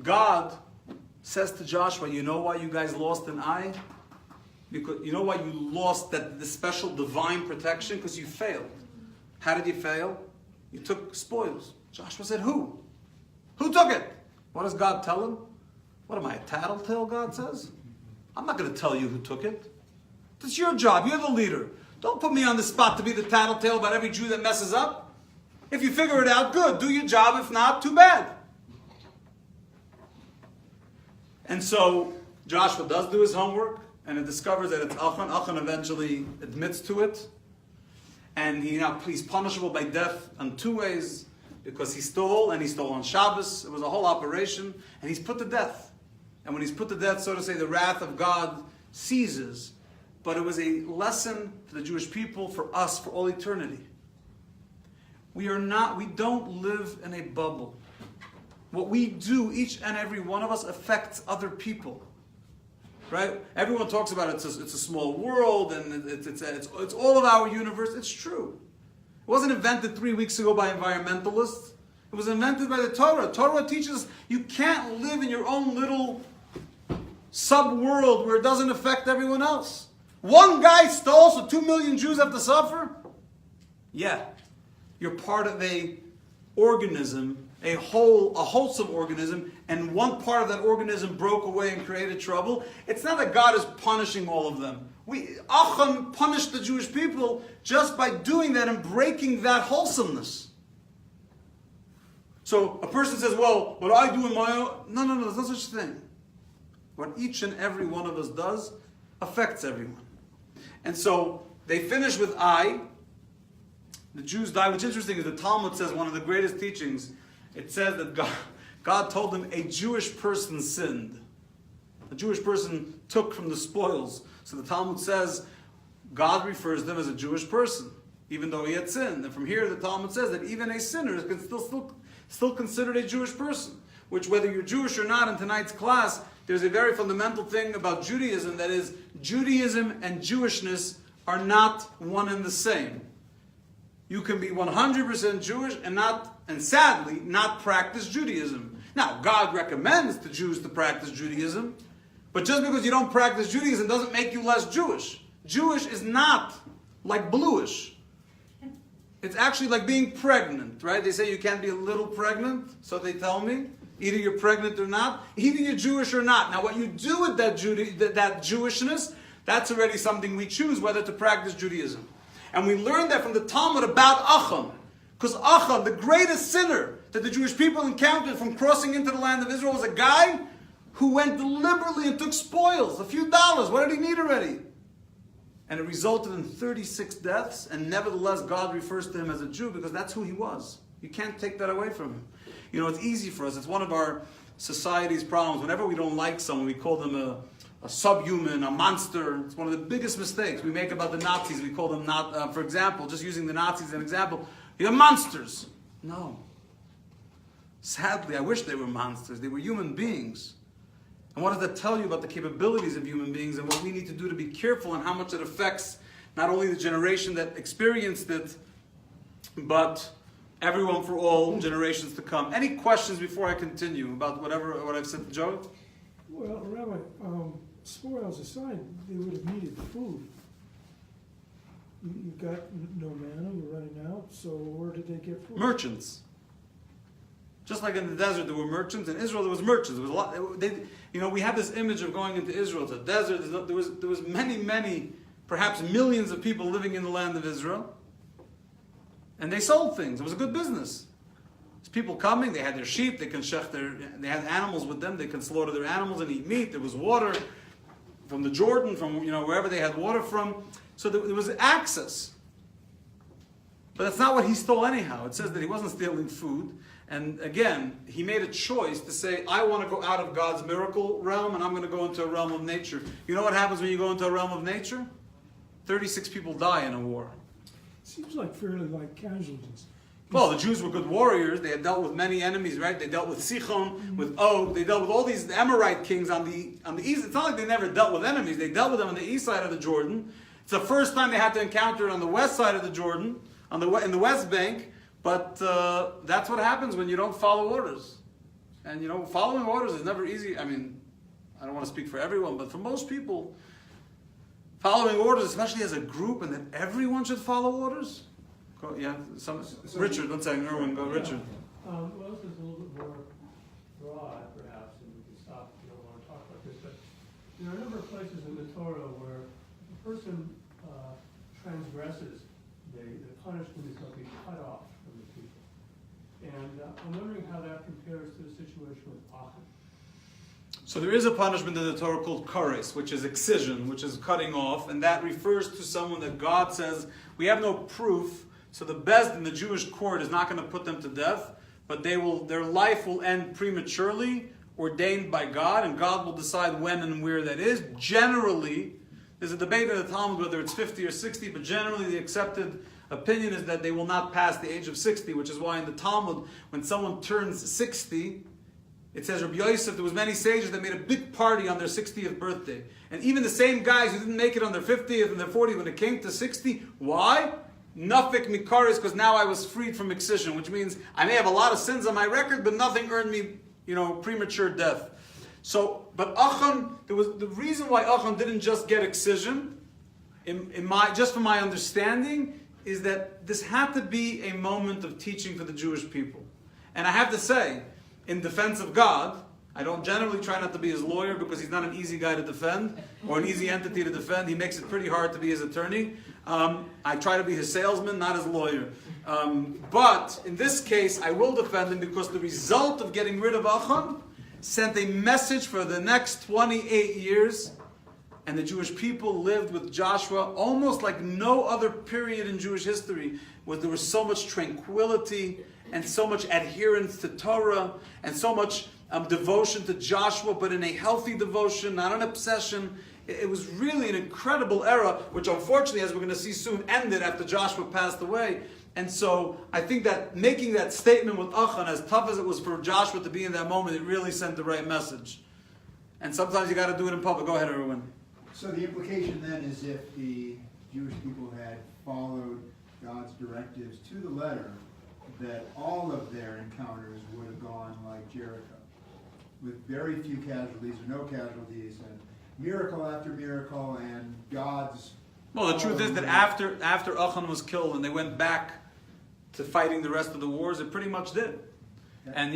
God says to Joshua, you know why you guys lost in Ai? Because you know why you lost the special divine protection? Because you failed. How did you fail? You took spoils. Joshua said, who? Who took it? What does God tell him? What am I, a tattletale, God says? I'm not going to tell you who took it. It's your job. You're the leader. Don't put me on the spot to be the tattletale about every Jew that messes up. If you figure it out, good. Do your job. If not, too bad. And so Joshua does do his homework, and it discovers that it's Achan. Achan eventually admits to it. And he's punishable by death in 2 ways, because he stole, and he stole on Shabbos. It was a whole operation, and he's put to death. And when he's put to death, so to say, the wrath of God ceases. But it was a lesson for the Jewish people, for us, for all eternity. We don't live in a bubble. What we do, each and every one of us, affects other people. Right? Everyone talks about it's a small world and it's all of our universe. It's true. It wasn't invented 3 weeks ago by environmentalists. It was invented by the Torah. Torah teaches us you can't live in your own little sub-world where it doesn't affect everyone else. One guy stole, so 2 million Jews have to suffer? Yeah. You're part of a organism, a wholesome organism, and one part of that organism broke away and created trouble. It's not that God is punishing all of them. Achan punished the Jewish people just by doing that and breaking that wholesomeness. So a person says, well, what I do in my own... No, there's no such thing. What each and every one of us does affects everyone. And so they finish with Ai. The Jews die. What's interesting is the Talmud says one of the greatest teachings. It says that God told them a Jewish person sinned. A Jewish person took from the spoils. So the Talmud says God refers them as a Jewish person, even though he had sinned. And from here the Talmud says that even a sinner is still considered a Jewish person. Which, whether you're Jewish or not, in tonight's class, there's a very fundamental thing about Judaism, that is, Judaism and Jewishness are not one and the same. You can be 100% Jewish and sadly, not practice Judaism. Now, God recommends to Jews to practice Judaism, but just because you don't practice Judaism doesn't make you less Jewish. Jewish is not like bluish. It's actually like being pregnant, right? They say you can't be a little pregnant, so they tell me. Either you're pregnant or not, either you're Jewish or not. Now, what you do with that Jewishness, that's already something we choose, whether to practice Judaism. And we learned that from the Talmud about Achan. Because Achan, the greatest sinner that the Jewish people encountered from crossing into the land of Israel, was a guy who went deliberately and took spoils, a few dollars. What did he need already? And it resulted in 36 deaths, and nevertheless God refers to him as a Jew because that's who he was. You can't take that away from him. You know, it's easy for us. It's one of our society's problems. Whenever we don't like someone, we call them a subhuman, a monster. It's one of the biggest mistakes we make about the Nazis. We call them, not, for example, just using the Nazis as an example, you're monsters. No. Sadly, I wish they were monsters. They were human beings. And what does that tell you about the capabilities of human beings and what we need to do to be careful and how much it affects not only the generation that experienced it, but everyone for all generations to come. Any questions before I continue about what I've said to Joe? Well, Rabbi, spoils aside, they would have needed food. You got no manna, you're running out, so where did they get food? Merchants. Just like in the desert there were merchants, in Israel there was merchants. There was a lot. We have this image of going into Israel. It's a desert. There was many, perhaps millions of people living in the land of Israel, and they sold things. It was a good business. There's people coming. They had their sheep. They had animals with them. They can slaughter their animals and eat meat. There was water from the Jordan, from wherever they had water from. So there was access. But that's not what he stole anyhow. It says that he wasn't stealing food. And again, he made a choice to say, I want to go out of God's miracle realm and I'm going to go into a realm of nature. You know what happens when you go into a realm of nature? 36 people die in a war. Seems like fairly light casualties. Well, the Jews were good warriors. They had dealt with many enemies, right? They dealt with Sichon, with Og. They dealt with all these Amorite kings on the east. It's not like they never dealt with enemies. They dealt with them on the east side of the Jordan. It's the first time they had to encounter it on the west side of the Jordan, in the West Bank. But that's what happens when you don't follow orders. And following orders is never easy. I mean, I don't want to speak for everyone, but for most people, following orders, especially as a group, and that everyone should follow orders. Richard, one second, Erwin, go, Richard. Well, this is a little bit more broad, perhaps, and we can stop if you don't want to talk about this, but there are a number of places in the Torah where if a person transgresses, the punishment is going to be cut off from the people. And I'm wondering how that compares to the situation with Achan. So there is a punishment in the Torah called kares, which is excision, which is cutting off, and that refers to someone that God says, we have no proof, so the Beis Din, the Jewish court, is not going to put them to death, but their life will end prematurely, ordained by God, and God will decide when and where that is. Generally, there's a debate in the Talmud whether it's 50 or 60, but generally the accepted opinion is that they will not pass the age of 60, which is why in the Talmud, when someone turns 60, it says Rabbi Yosef, there was many sages that made a big party on their 60th birthday. And even the same guys who didn't make it on their 50th and their 40th, when it came to 60, why? Nafik mikaris, because now I was freed from excision, which means I may have a lot of sins on my record, but nothing earned me, premature death. So, but Achan, the reason why Achan didn't just get excision, just from my understanding, is that this had to be a moment of teaching for the Jewish people. And I have to say, in defense of God, I don't generally try not to be his lawyer because he's not an easy guy to defend or an easy entity to defend. He makes it pretty hard to be his attorney. I try to be his salesman, not his lawyer. But in this case, I will defend him because the result of getting rid of Achan sent a message for the next 28 years, and the Jewish people lived with Joshua almost like no other period in Jewish history, where there was so much tranquility and so much adherence to Torah and so much devotion to Joshua, but in a healthy devotion, not an obsession. It was really an incredible era, which unfortunately, as we're going to see soon, ended after Joshua passed away. And so I think that making that statement with Achan, as tough as it was for Joshua to be in that moment, it really sent the right message. And sometimes you got to do it in public. Go ahead, Erwin. So the implication then is if the Jewish people had followed God's directives to the letter, that all of their encounters would have gone like Jericho, with very few casualties or no casualties, and miracle after miracle, and God's... Well, the truth is that after Achan was killed and they went back to fighting the rest of the wars, it pretty much did. And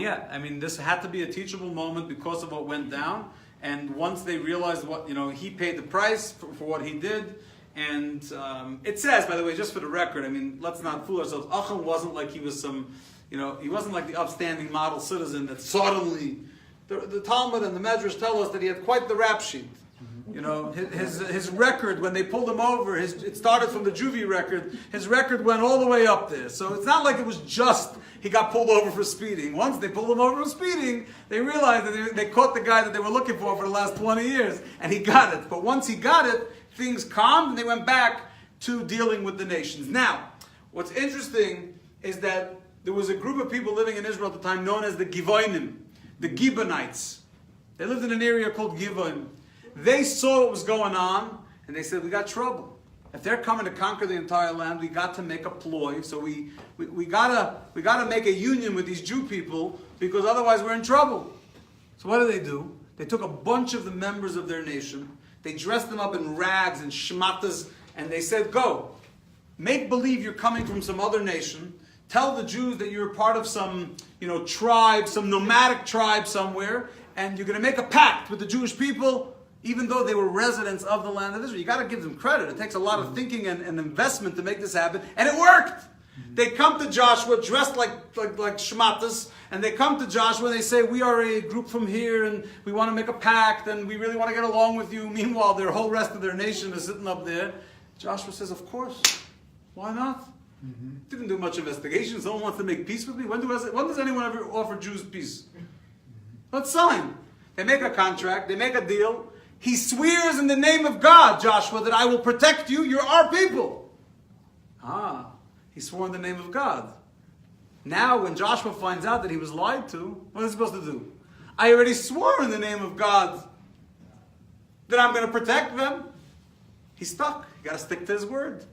this had to be a teachable moment because of what went down. And once they realized what, he paid the price for what he did. And it says, by the way, just for the record, let's not fool ourselves. Achan wasn't like he was he wasn't like the upstanding model citizen that suddenly, the Talmud and the Medrash tell us that he had quite the rap sheet. You know, his record, when they pulled him over, it started from the juvie record. His record went all the way up there. So it's not like it was just he got pulled over for speeding. Once they pulled him over for speeding, they realized that they caught the guy that they were looking for the last 20 years. And he got it. But once he got it, things calmed and they went back to dealing with the nations. Now, what's interesting is that there was a group of people living in Israel at the time known as the Givonim, the Gibeonites. They lived in an area called Givon. They saw what was going on, and they said, we got trouble. If they're coming to conquer the entire land, we got to make a ploy. So we gotta make a union with these Jew people, because otherwise we're in trouble. So what do? They took a bunch of the members of their nation, they dressed them up in rags and shmatas, and they said, go, make believe you're coming from some other nation. Tell the Jews that you're part of some, tribe, some nomadic tribe somewhere, and you're going to make a pact with the Jewish people, even though they were residents of the land of Israel. You got to give them credit. It takes a lot of thinking and investment to make this happen, and it worked. They come to Joshua dressed like shmatas, and they come to Joshua and they say, we are a group from here, and we want to make a pact, and we really want to get along with you. Meanwhile, their whole rest of their nation is sitting up there. Joshua says, of course. Why not? Didn't do much investigation. Someone wants to make peace with me. When does anyone ever offer Jews peace? Let's sign. They make a contract. They make a deal. He swears in the name of God, Joshua, that I will protect you. You're our people. He swore in the name of God. Now, when Joshua finds out that he was lied to, what is he supposed to do? I already swore in the name of God that I'm going to protect them. He's stuck. You got to stick to his word.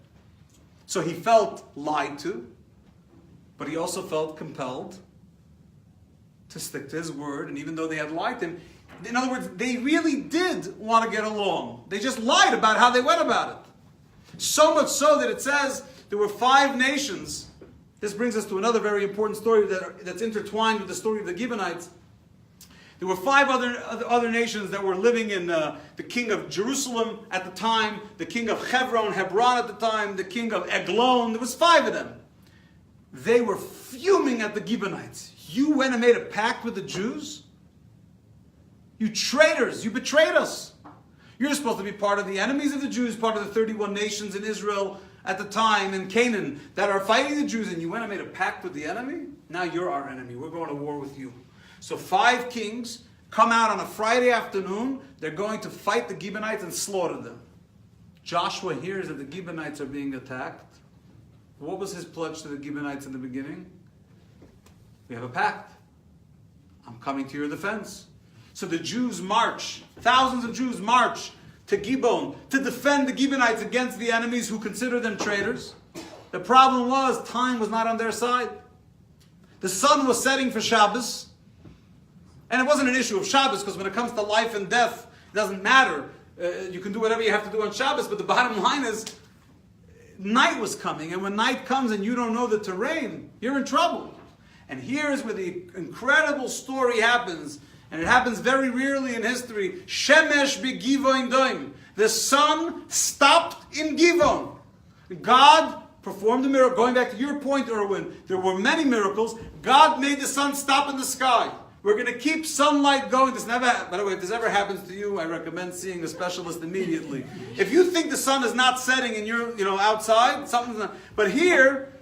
So he felt lied to, but he also felt compelled to stick to his word. And even though they had lied to him, in other words, they really did want to get along. They just lied about how they went about it. So much so that it says there were 5 nations. This brings us to another very important story that's intertwined with the story of the Gibeonites. There were 5 other nations that were living in the king of Jerusalem at the time, the king of Hebron at the time, the king of Eglon. There was 5 of them. They were fuming at the Gibeonites. You went and made a pact with the Jews? You traitors, you betrayed us. You're supposed to be part of the enemies of the Jews, part of the 31 nations in Israel at the time, in Canaan, that are fighting the Jews, and you went and made a pact with the enemy? Now you're our enemy. We're going to war with you. So 5 kings come out on a Friday afternoon. They're going to fight the Gibeonites and slaughter them. Joshua hears that the Gibeonites are being attacked. What was his pledge to the Gibeonites in the beginning? We have a pact. I'm coming to your defense. So the Jews march. Thousands of Jews march to Gibeon to defend the Gibeonites against the enemies who consider them traitors. The problem was time was not on their side. The sun was setting for Shabbos. And it wasn't an issue of Shabbos, because when it comes to life and death, it doesn't matter. You can do whatever you have to do on Shabbos, but the bottom line is, night was coming, and when night comes and you don't know the terrain, you're in trouble. And here is where the incredible story happens, and it happens very rarely in history. Shemesh b'Givon doim. The sun stopped in Givon. God performed a miracle. Going back to your point, Erwin, there were many miracles. God made the sun stop in the sky. We're going to keep sunlight going. By the way, if this ever happens to you, I recommend seeing a specialist immediately. If you think the sun is not setting and you're outside, something's not. But here,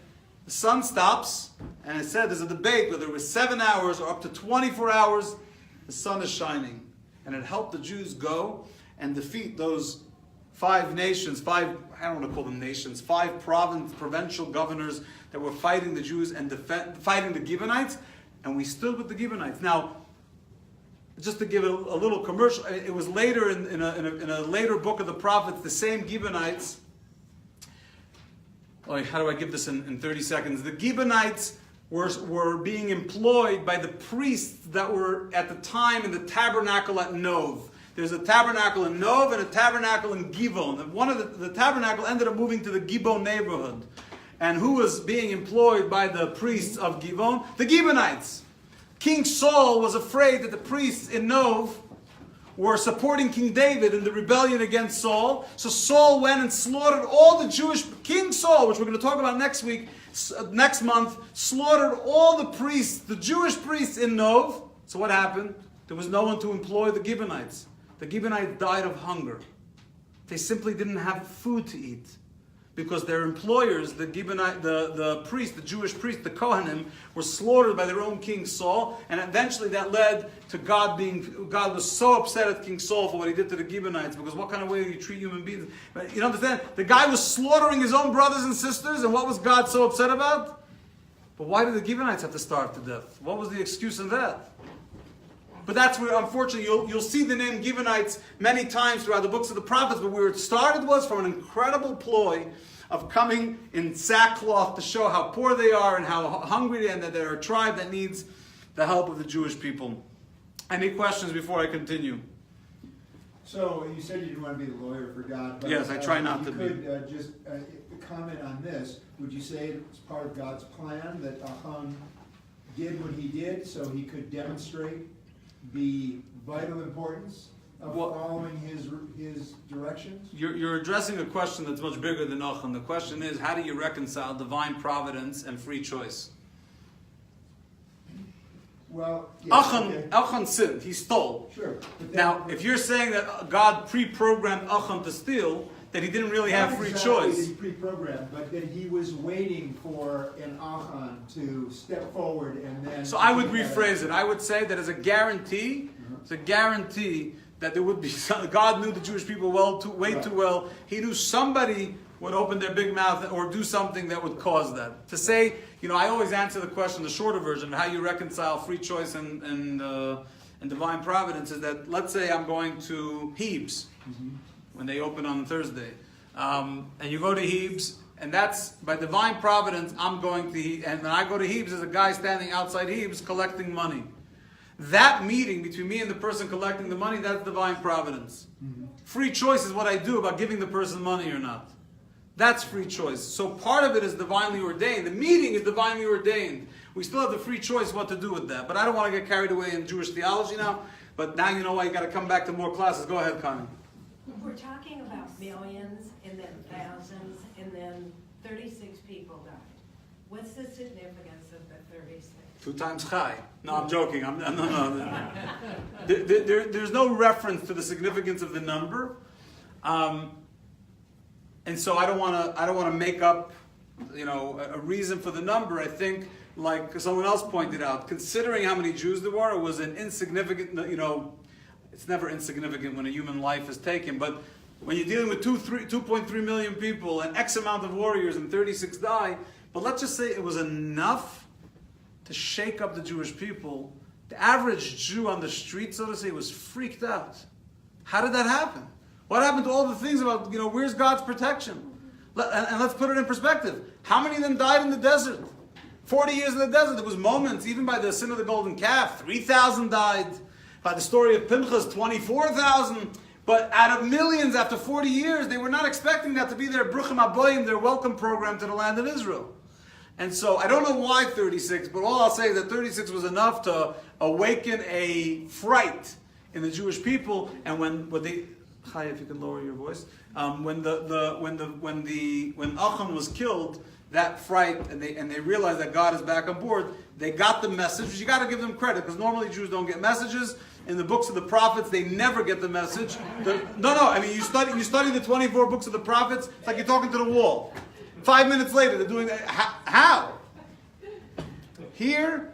the sun stops, and it said there's a debate whether it was 7 hours or up to 24 hours, the sun is shining. And it helped the Jews go and defeat those 5 nations, 5, I don't want to call them nations, 5 provincial governors that were fighting the Jews and fighting the Gibeonites. And we stood with the Gibeonites. Now, just to give a little commercial, it was later in a later book of the prophets, the same Gibeonites. How do I give this in 30 seconds? The Gibeonites were being employed by the priests that were at the time in the tabernacle at Nov. There's a tabernacle in Nov and a tabernacle in Givon. And one of the tabernacle ended up moving to the Givon neighborhood. And who was being employed by the priests of Givon? The Gibeonites. King Saul was afraid that the priests in Nov were supporting King David in the rebellion against Saul. So Saul went and slaughtered all the Jewish... King Saul, which we're going to talk about next month, slaughtered all the priests, the Jewish priests in Nov. So what happened? There was no one to employ the Gibeonites. The Gibeonites died of hunger. They simply didn't have food to eat. Because their employers, the priest, the Jewish priest, the Kohanim, were slaughtered by their own king Saul, and eventually that led to God was so upset at King Saul for what he did to the Gibeonites, because what kind of way do you treat human beings? You understand? The guy was slaughtering his own brothers and sisters, and what was God so upset about? But why did the Gibeonites have to starve to death? What was the excuse in that? But that's where, unfortunately, you'll see the name Gibeonites many times throughout the books of the prophets, but where it started was from an incredible ploy of coming in sackcloth to show how poor they are and how hungry they are, and that they're a tribe that needs the help of the Jewish people. Any questions before I continue? So you said you didn't want to be the lawyer for God, but Yes, I try not to be. You could just comment on this. Would you say it's part of God's plan that Achan did what he did so he could demonstrate the vital importance of following his directions? You're addressing a question that's much bigger than Achan. The question is, how do you reconcile divine providence and free choice? Well, yes, Achan sinned. He stole. Sure. Now, if you're saying that God pre-programmed Achan to steal, that he didn't really have free choice. He pre-programmed, but that he was waiting for an Achan to step forward and then. So I would rephrase it. I would say that as a guarantee, it's a guarantee that there would be. God knew the Jewish people way too well. He knew somebody would open their big mouth or do something that would cause that. To say, I always answer the question, the shorter version, of how you reconcile free choice and divine providence is that, let's say I'm going to Hebes when they open on Thursday. And you go to Hebes, and that's, by divine providence, I'm going to, and when I go to Hebes, there's a guy standing outside Hebes collecting money. That meeting between me and the person collecting the money, that's divine providence. Free choice is what I do about giving the person money or not. That's free choice. So part of it is divinely ordained. The meeting is divinely ordained. We still have the free choice what to do with that. But I don't want to get carried away in Jewish theology now. But now you know why you got to come back to more classes. Go ahead, Connie. We're talking about millions, and then thousands, and then 36 people died. What's the significance of the 36? 2 times chai. No, I'm joking. No. There's no reference to the significance of the number. And so I don't want to make up, a reason for the number. I think, like someone else pointed out, considering how many Jews there were, it was an insignificant. It's never insignificant when a human life is taken. But when you're dealing with 2.3 million people and X amount of warriors and 36 die, but let's just say it was enough to shake up the Jewish people. The average Jew on the street, so to say, was freaked out. How did that happen? What happened to all the things about, where's God's protection? And let's put it in perspective. How many of them died in the desert? 40 years in the desert. There was moments, even by the sin of the golden calf, 3,000 died. By the story of Pinchas, 24,000. But out of millions after 40 years, they were not expecting that to be their Bruchim Aboyim, their welcome program to the land of Israel. And so I don't know why 36, but all I'll say is that 36 was enough to awaken a fright in the Jewish people. And when they... Chai, if you can lower your voice. When Achan was killed, that fright, and they realized that God is back on board. They got the message. You got to give them credit, because normally Jews don't get messages. In the books of the prophets, they never get the message. I mean, you study the 24 books of the prophets. It's like you're talking to the wall. 5 minutes later, they're doing that. How? Here,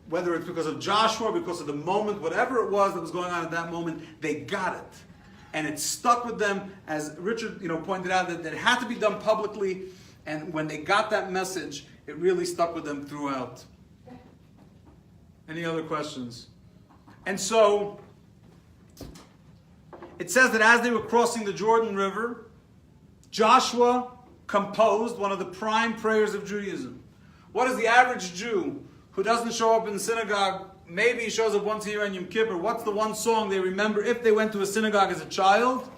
whether it's because of Joshua, because of the moment, whatever it was that was going on at that moment, they got it. And it stuck with them, as Richard pointed out, that it had to be done publicly. And when they got that message, it really stuck with them throughout. Any other questions? And so, it says that as they were crossing the Jordan River, Joshua composed one of the prime prayers of Judaism. What is the average Jew who doesn't show up in the synagogue? Maybe he shows up once a year on Yom Kippur. What's the one song they remember if they went to a synagogue as a child?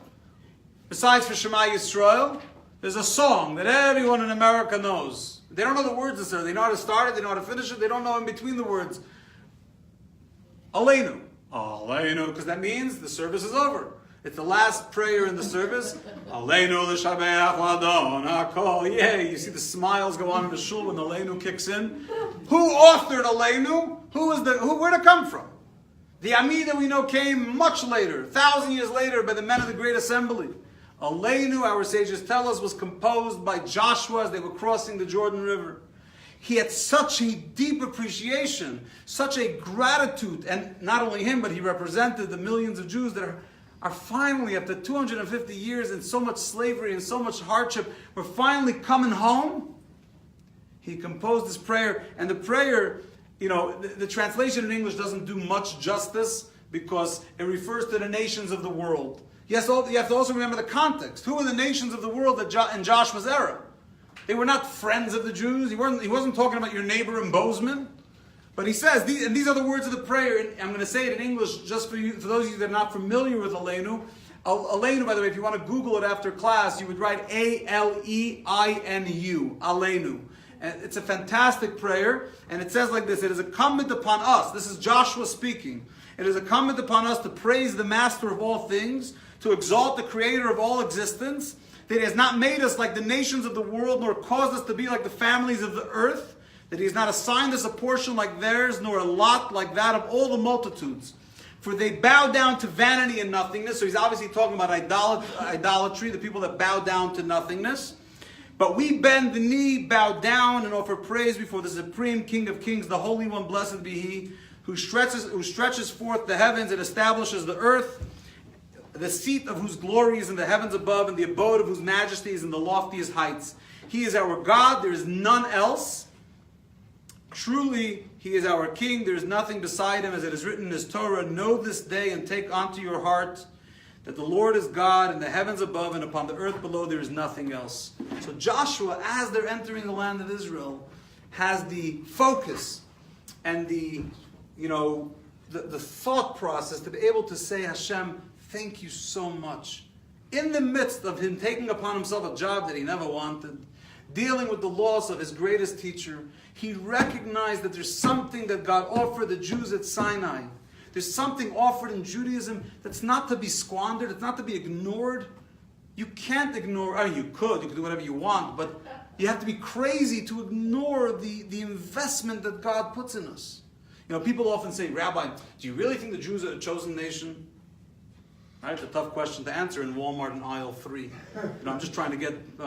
Besides for Shema Yisrael, there's a song that everyone in America knows. They don't know the words necessarily. They know how to start it, they know how to finish it, they don't know in between the words. Aleinu. Aleinu, because that means the service is over. It's the last prayer in the service. Aleinu l'shabeach l'adon hakol. Yay! You see the smiles go on in the shul when Aleinu kicks in. Who authored Aleinu? Where'd it come from? The Amidah we know came much later, 1,000 years later, by the men of the Great Assembly. Aleinu, our sages tell us, was composed by Joshua as they were crossing the Jordan River. He had such a deep appreciation, such a gratitude, and not only him, but he represented the millions of Jews that are finally, after 250 years and so much slavery and so much hardship, we're finally coming home. He composed this prayer, and the prayer, the translation in English doesn't do much justice because it refers to the nations of the world. You have to also remember the context. Who were the nations of the world in Joshua's era? They were not friends of the Jews. He wasn't talking about your neighbor in Bozeman. But he says, these are the words of the prayer. And I'm going to say it in English just for those of you that are not familiar with Aleinu. Aleinu, by the way, if you want to Google it after class, you would write Aleinu, Aleinu. And it's a fantastic prayer. And it says like this: it is incumbent upon us. This is Joshua speaking. It is incumbent upon us to praise the master of all things, to exalt the creator of all existence, that he has not made us like the nations of the world, nor caused us to be like the families of the earth, that he has not assigned us a portion like theirs, nor a lot like that of all the multitudes. For they bow down to vanity and nothingness. So he's obviously talking about idolatry, the people that bow down to nothingness. But we bend the knee, bow down, and offer praise before the supreme King of Kings, the Holy One, blessed be He, who stretches forth the heavens and establishes the earth, the seat of whose glory is in the heavens above, and the abode of whose majesty is in the loftiest heights. He is our God, there is none else. Truly, He is our King, there is nothing beside Him, as it is written in His Torah. Know this day and take unto your heart that the Lord is God in the heavens above, and upon the earth below there is nothing else. So Joshua, as they're entering the land of Israel, has the focus and the thought process to be able to say, Hashem, thank you so much. In the midst of him taking upon himself a job that he never wanted, dealing with the loss of his greatest teacher, he recognized that there's something that God offered the Jews at Sinai. There's something offered in Judaism that's not to be squandered, it's not to be ignored. You can't ignore, you could do whatever you want, but you have to be crazy to ignore the investment that God puts in us. People often say, Rabbi, do you really think the Jews are a chosen nation? Right? It's a tough question to answer in Walmart in aisle 3. I'm just trying to get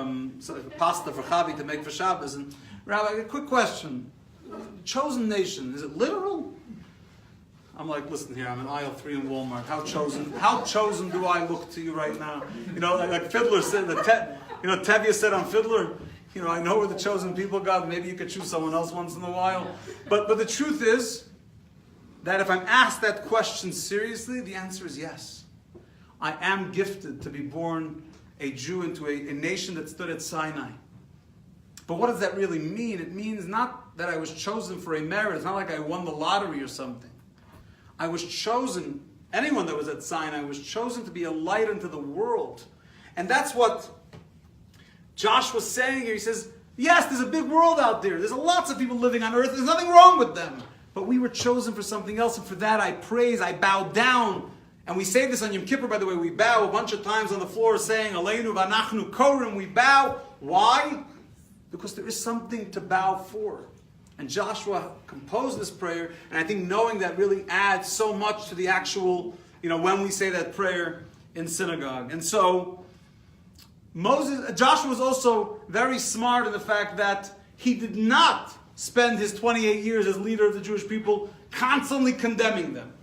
pasta for Chavi to make for Shabbos. And Rabbi, a quick question. Chosen nation, is it literal? I'm like, listen here, I'm in aisle 3 in Walmart. How chosen do I look to you right now? Like Fiddler said, Tevye said on Fiddler, I know we're the chosen people, God. Maybe you could choose someone else once in a while. But the truth is that if I'm asked that question seriously, the answer is yes. I am gifted to be born a Jew into a nation that stood at Sinai. But what does that really mean? It means not that I was chosen for a merit. It's not like I won the lottery or something. I was chosen, anyone that was at Sinai was chosen to be a light unto the world. And that's what Joshua's saying here. He says, yes, there's a big world out there. There's lots of people living on earth. There's nothing wrong with them. But we were chosen for something else. And for that I praise, I bow down. And we say this on Yom Kippur, by the way. We bow a bunch of times on the floor saying, Aleinu v'anachnu korim. We bow. Why? Because there is something to bow for. And Joshua composed this prayer. And I think knowing that really adds so much to the actual, when we say that prayer in synagogue. And so Joshua was also very smart in the fact that he did not spend his 28 years as leader of the Jewish people constantly condemning them.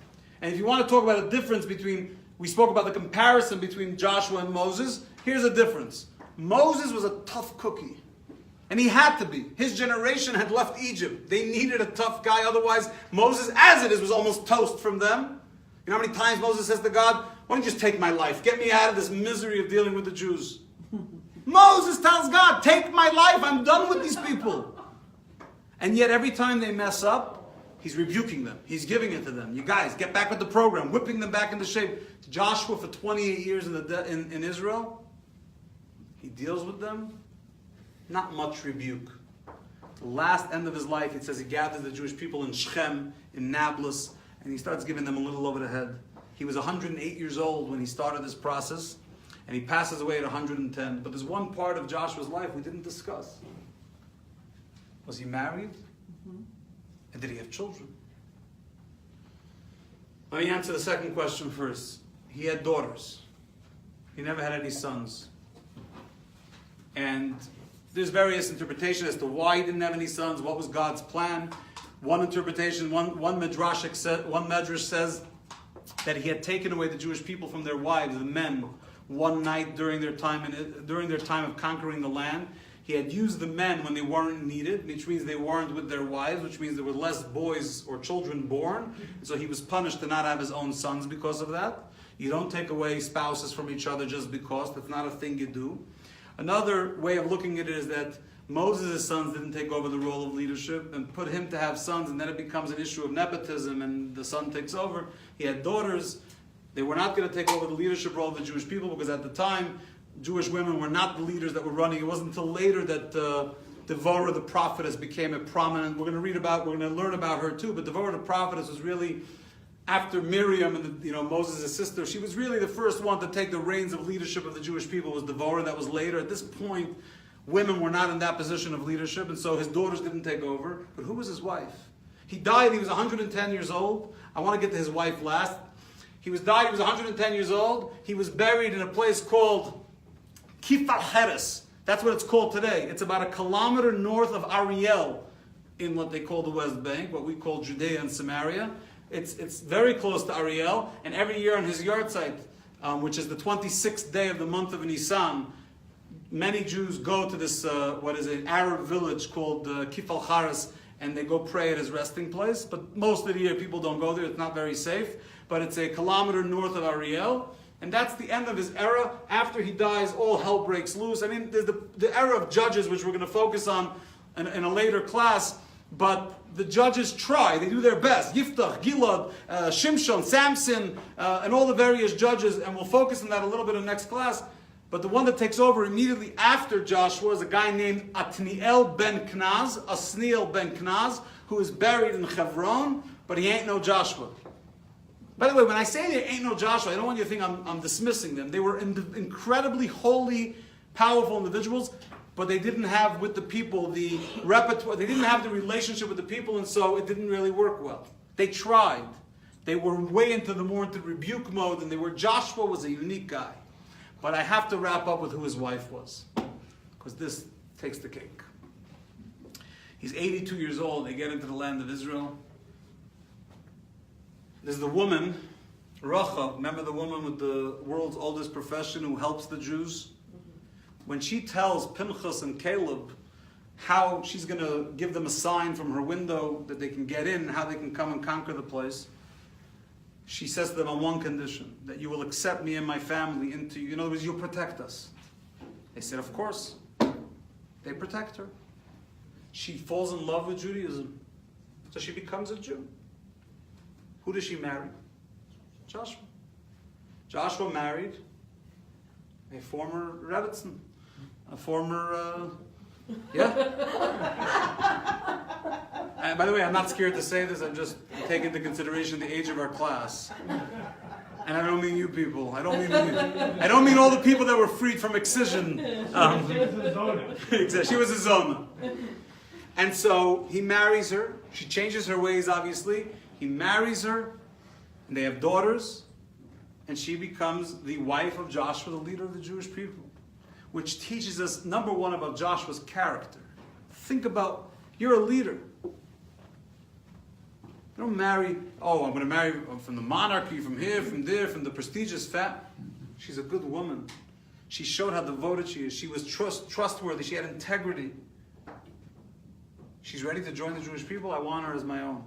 And if you want to talk about a difference we spoke about the comparison between Joshua and Moses, here's a difference. Moses was a tough cookie. And he had to be. His generation had left Egypt. They needed a tough guy, otherwise Moses, as it is, was almost toast from them. You know how many times Moses says to God, why don't you just take my life? Get me out of this misery of dealing with the Jews. Moses tells God, take my life, I'm done with these people. And yet every time they mess up, he's rebuking them. He's giving it to them. You guys, get back with the program, whipping them back into shape. Joshua, for 28 years in Israel, he deals with them. Not much rebuke. The last end of his life, it says he gathers the Jewish people in Shechem, in Nablus, and he starts giving them a little over the head. He was 108 years old when he started this process, and he passes away at 110. But there's one part of Joshua's life we didn't discuss. Was he married? And did he have children? Let me answer the second question first. He had daughters. He never had any sons. And there's various interpretations as to why he didn't have any sons, what was God's plan. One interpretation, one medrash says that he had taken away the Jewish people from their wives, the men, one night during their time of conquering the land. He had used the men when they weren't needed, which means they weren't with their wives, which means there were less boys or children born. And so he was punished to not have his own sons because of that. You don't take away spouses from each other just because. That's not a thing you do. Another way of looking at it is that Moses' sons didn't take over the role of leadership and put him to have sons, and then it becomes an issue of nepotism and the son takes over. He had daughters. They were not going to take over the leadership role of the Jewish people because at the time, Jewish women were not the leaders that were running. It wasn't until later that Devorah the prophetess became a prominent. We're going to learn about her too. But Devorah the prophetess was really, after Miriam and Moses' sister, she was really the first one to take the reins of leadership of the Jewish people. It was Devorah that was later. At this point, women were not in that position of leadership, and so his daughters didn't take over. But who was his wife? He died. He was 110 years old. I want to get to his wife last. He was 110 years old. He was buried in a place called Kifar Heres. That's what it's called today. It's about 1 kilometer north of Ariel in what they call the West Bank, what we call Judea and Samaria. It's very close to Ariel, and every year on his yahrzeit, which is the 26th day of the month of Nisan, many Jews go to this, an Arab village called Kifar Heres, and they go pray at his resting place. But most of the year people don't go there. It's not very safe. But it's 1 kilometer north of Ariel. And that's the end of his era. After he dies, all hell breaks loose. I mean, there's the era of judges, which we're going to focus on in a later class. But the judges try. They do their best. Yiftach, Gilad, Shimshon, Samson, and all the various judges. And we'll focus on that a little bit in the next class. But the one that takes over immediately after Joshua is a guy named Otniel ben Knaz, who is buried in Hebron, but he ain't no Joshua. By the way, when I say there ain't no Joshua, I don't want you to think I'm dismissing them. They were incredibly holy, powerful individuals, but they didn't have with the people the repertoire. They didn't have the relationship with the people, and so it didn't really work well. They tried. They were way into rebuke mode, and Joshua was a unique guy. But I have to wrap up with who his wife was, because this takes the cake. He's 82 years old. They get into the land of Israel. There's the woman, Rachel. Remember the woman with the world's oldest profession who helps the Jews? When she tells Pinchas and Caleb how she's going to give them a sign from her window that they can get in and how they can come and conquer the place, she says to them on one condition, that you will accept me and my family into you. In other words, you'll protect us. They said, of course. They protect her. She falls in love with Judaism. So she becomes a Jew. Who does she marry? Joshua. Joshua married a former Rebbitzin. A former, And by the way, I'm not scared to say this. I'm just taking into consideration the age of our class. And I don't mean you people. I don't mean all the people that were freed from excision. She was a Zona. And so he marries her. She changes her ways, obviously. He marries her, and they have daughters, and she becomes the wife of Joshua, the leader of the Jewish people, which teaches us, number one, about Joshua's character. Think about, you're a leader. You don't marry, I'm going to marry from the monarchy, from here, from there, from the prestigious She's a good woman. She showed how devoted she is. She was trustworthy. She had integrity. She's ready to join the Jewish people. I want her as my own.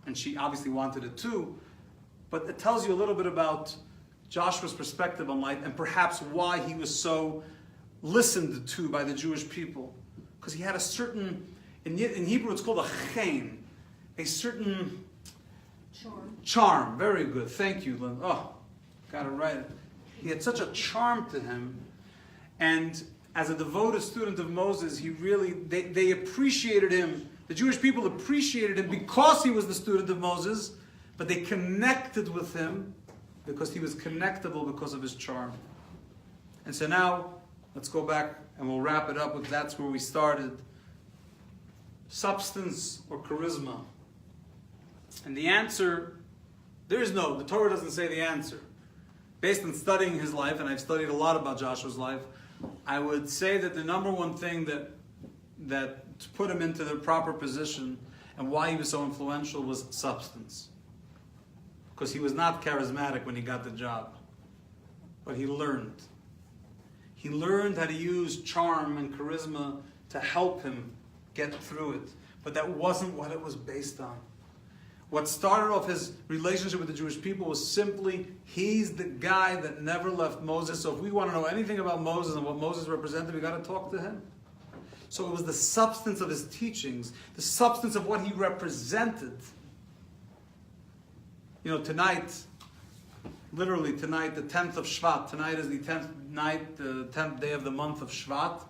And she obviously wanted it too. But it tells you a little bit about Joshua's perspective on life and perhaps why he was so listened to by the Jewish people. Because he had a certain, in Hebrew it's called a chen, a certain charm. Very good. Thank you, Lynn. Oh, got it right. He had such a charm to him. And as a devoted student of Moses, they appreciated him. The Jewish people appreciated him because he was the student of Moses, but they connected with him because he was connectable because of his charm. And so now, let's go back and we'll wrap it up with that's where we started. Substance or charisma? And the answer The Torah doesn't say the answer. Based on studying his life, and I've studied a lot about Joshua's life, I would say that the number one thing that to put him into the proper position and why he was so influential was substance. Because he was not charismatic when he got the job. But he learned. He learned how to use charm and charisma to help him get through it. But that wasn't what it was based on. What started off his relationship with the Jewish people was simply, he's the guy that never left Moses. So if we want to know anything about Moses and what Moses represented, we got to talk to him. So it was the substance of his teachings, the substance of what he represented. You know, tonight, literally tonight, the 10th of Shvat, tonight is the 10th night, the 10th day of the month of Shvat.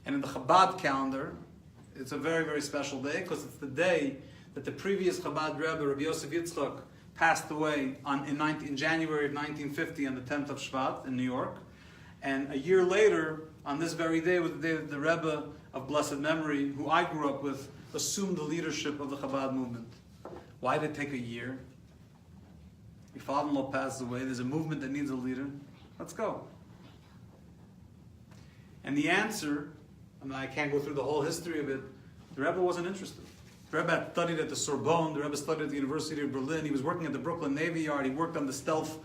And in the Chabad calendar, it's a very, very special day because it's the day that the previous Chabad Rebbe, Rabbi Yosef Yitzchak, passed away in January of 1950 on the 10th of Shvat in New York. And a year later, on this very day, was the day that the Rebbe of blessed memory, who I grew up with, assumed the leadership of the Chabad movement. Why did it take a year? Your father-in-law passes away, there's a movement that needs a leader. Let's go. And the answer, I can't go through the whole history of it, the Rebbe wasn't interested. The Rebbe had studied at the Sorbonne, the Rebbe studied at the University of Berlin, he was working at the Brooklyn Navy Yard, he worked on stealth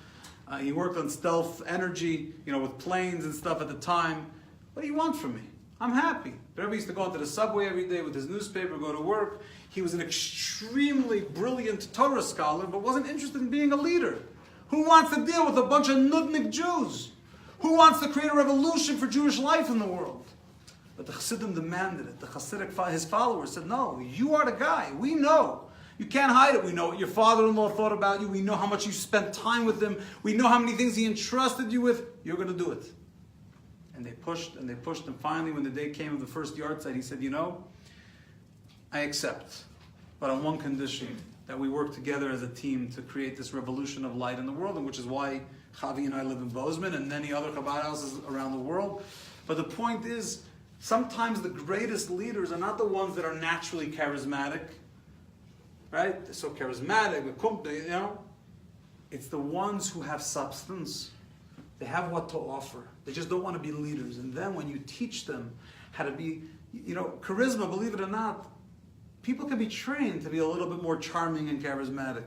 energy, with planes and stuff at the time. What do you want from me? I'm happy. The Rebbe used to go into the subway every day with his newspaper, go to work. He was an extremely brilliant Torah scholar, but wasn't interested in being a leader. Who wants to deal with a bunch of nudnik Jews? Who wants to create a revolution for Jewish life in the world? But the Chassidim demanded it. The Hasidic, his followers said, no, you are the guy. We know. You can't hide it. We know what your father-in-law thought about you. We know how much you spent time with him. We know how many things he entrusted you with. You're going to do it. And they pushed, and finally when the day came of the first yard site, he said, I accept, but on one condition, that we work together as a team to create this revolution of light in the world, and which is why Chavi and I live in Bozeman and many other Chabad houses around the world. But the point is, sometimes the greatest leaders are not the ones that are naturally charismatic, right? They're so charismatic, It's the ones who have substance. They have what to offer. They just don't want to be leaders. And then when you teach them how to be, charisma, believe it or not, people can be trained to be a little bit more charming and charismatic.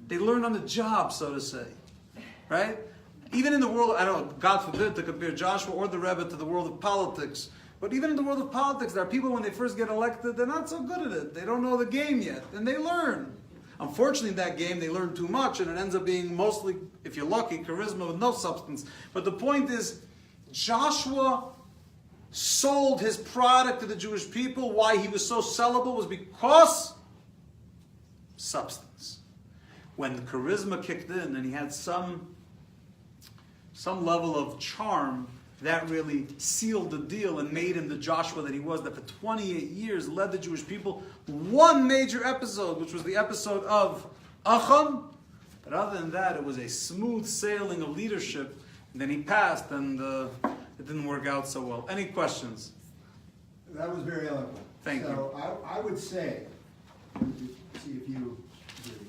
They learn on the job, so to say, right? Even in the world, I don't know, God forbid to compare Joshua or the Rebbe to the world of politics, but even in the world of politics, there are people when they first get elected, they're not so good at it. They don't know the game yet, and they learn. Unfortunately, in that game, they learn too much, and it ends up being mostly, if you're lucky, charisma with no substance. But the point is, Joshua sold his product to the Jewish people. Why he was so sellable was because substance. When the charisma kicked in and he had some level of charm, that really sealed the deal and made him the Joshua that he was, that for 28 years led the Jewish people. One major episode, which was the episode of Acham. But other than that, it was a smooth sailing of leadership. And then he passed, and it didn't work out so well. Any questions? That was very eloquent. Thank you. So I would say, see if you agree,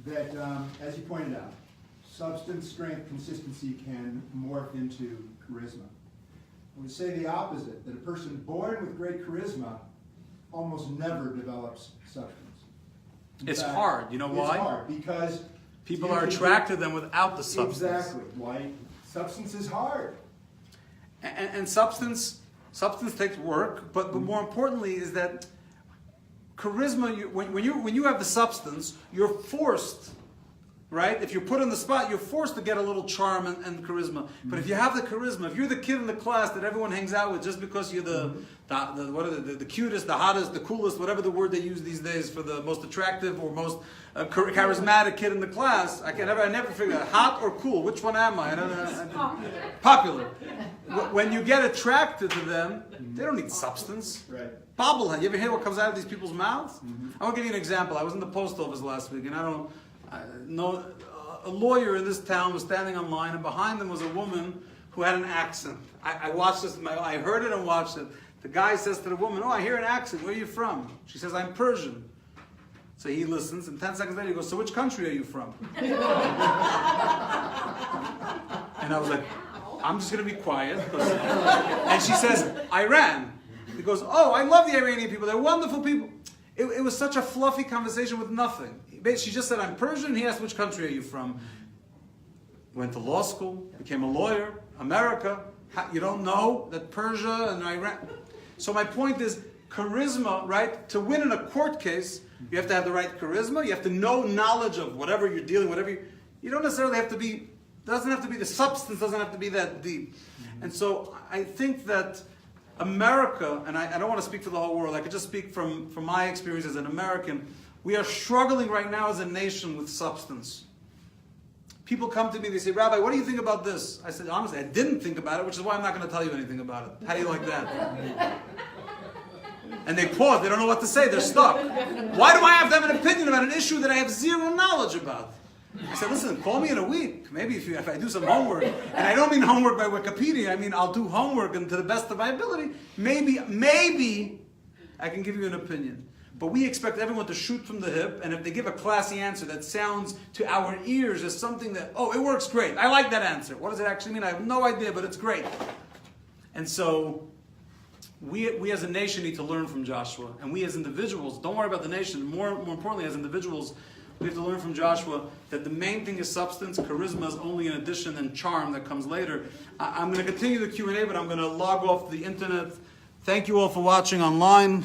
that as you pointed out, substance, strength, consistency can morph into charisma. I would say the opposite, that a person born with great charisma almost never develops substance. It's hard. You know why? It's hard because people are attracted to them without the substance. Exactly. Why? Substance is hard. And substance takes work, but more importantly is that charisma, when you have the substance, you're forced, right? If you're put on the spot, you're forced to get a little charm and charisma. But if you have the charisma, if you're the kid in the class that everyone hangs out with just because you're the cutest, the hottest, the coolest, whatever the word they use these days for the most attractive or most charismatic kid in the class, I never figure out hot or cool. Which one am I? Popular. When you get attracted to them, they don't need substance. Right. Bobblehead. You ever hear what comes out of these people's mouths? I want to give you an example. I was in the post office last week, and a lawyer in this town was standing on line, and behind them was a woman who had an accent. I watched this. I heard it and watched it. The guy says to the woman, "Oh, I hear an accent. Where are you from?" She says, "I'm Persian." So he listens, and 10 seconds later he goes, so which country are you from? And I was like, I'm just going to be quiet. And she says, Iran. He goes, oh, I love the Iranian people. They're wonderful people. It was such a fluffy conversation with nothing. She just said, I'm Persian. He asked, which country are you from? Went to law school, became a lawyer, America. You don't know that Persia and Iran. So my point is, charisma, right? To win in a court case, you have to have the right charisma. You have to know knowledge of whatever you're dealing, you don't necessarily have to be, doesn't have to be the substance, doesn't have to be that deep. And so I think that America, and I don't want to speak for the whole world, I could just speak from my experience as an American, we are struggling right now as a nation with substance. People come to me, they say, Rabbi, what do you think about this? I said, honestly, I didn't think about it, which is why I'm not going to tell you anything about it. How do you like that? And they pause, they don't know what to say, they're stuck. Why do I have to have an opinion about an issue that I have zero knowledge about? I said, listen, call me in a week. Maybe if I do some homework, and I don't mean homework by Wikipedia, I mean I'll do homework and to the best of my ability, maybe I can give you an opinion. But we expect everyone to shoot from the hip, and if they give a classy answer that sounds to our ears as something that, oh, it works great, I like that answer. What does it actually mean? I have no idea, but it's great. And so we as a nation need to learn from Joshua, and we as individuals, don't worry about the nation, more importantly as individuals, we have to learn from Joshua that the main thing is substance. Charisma is only an addition, and charm that comes later. I'm going to continue the Q&A, but I'm going to log off the internet. Thank you all for watching online.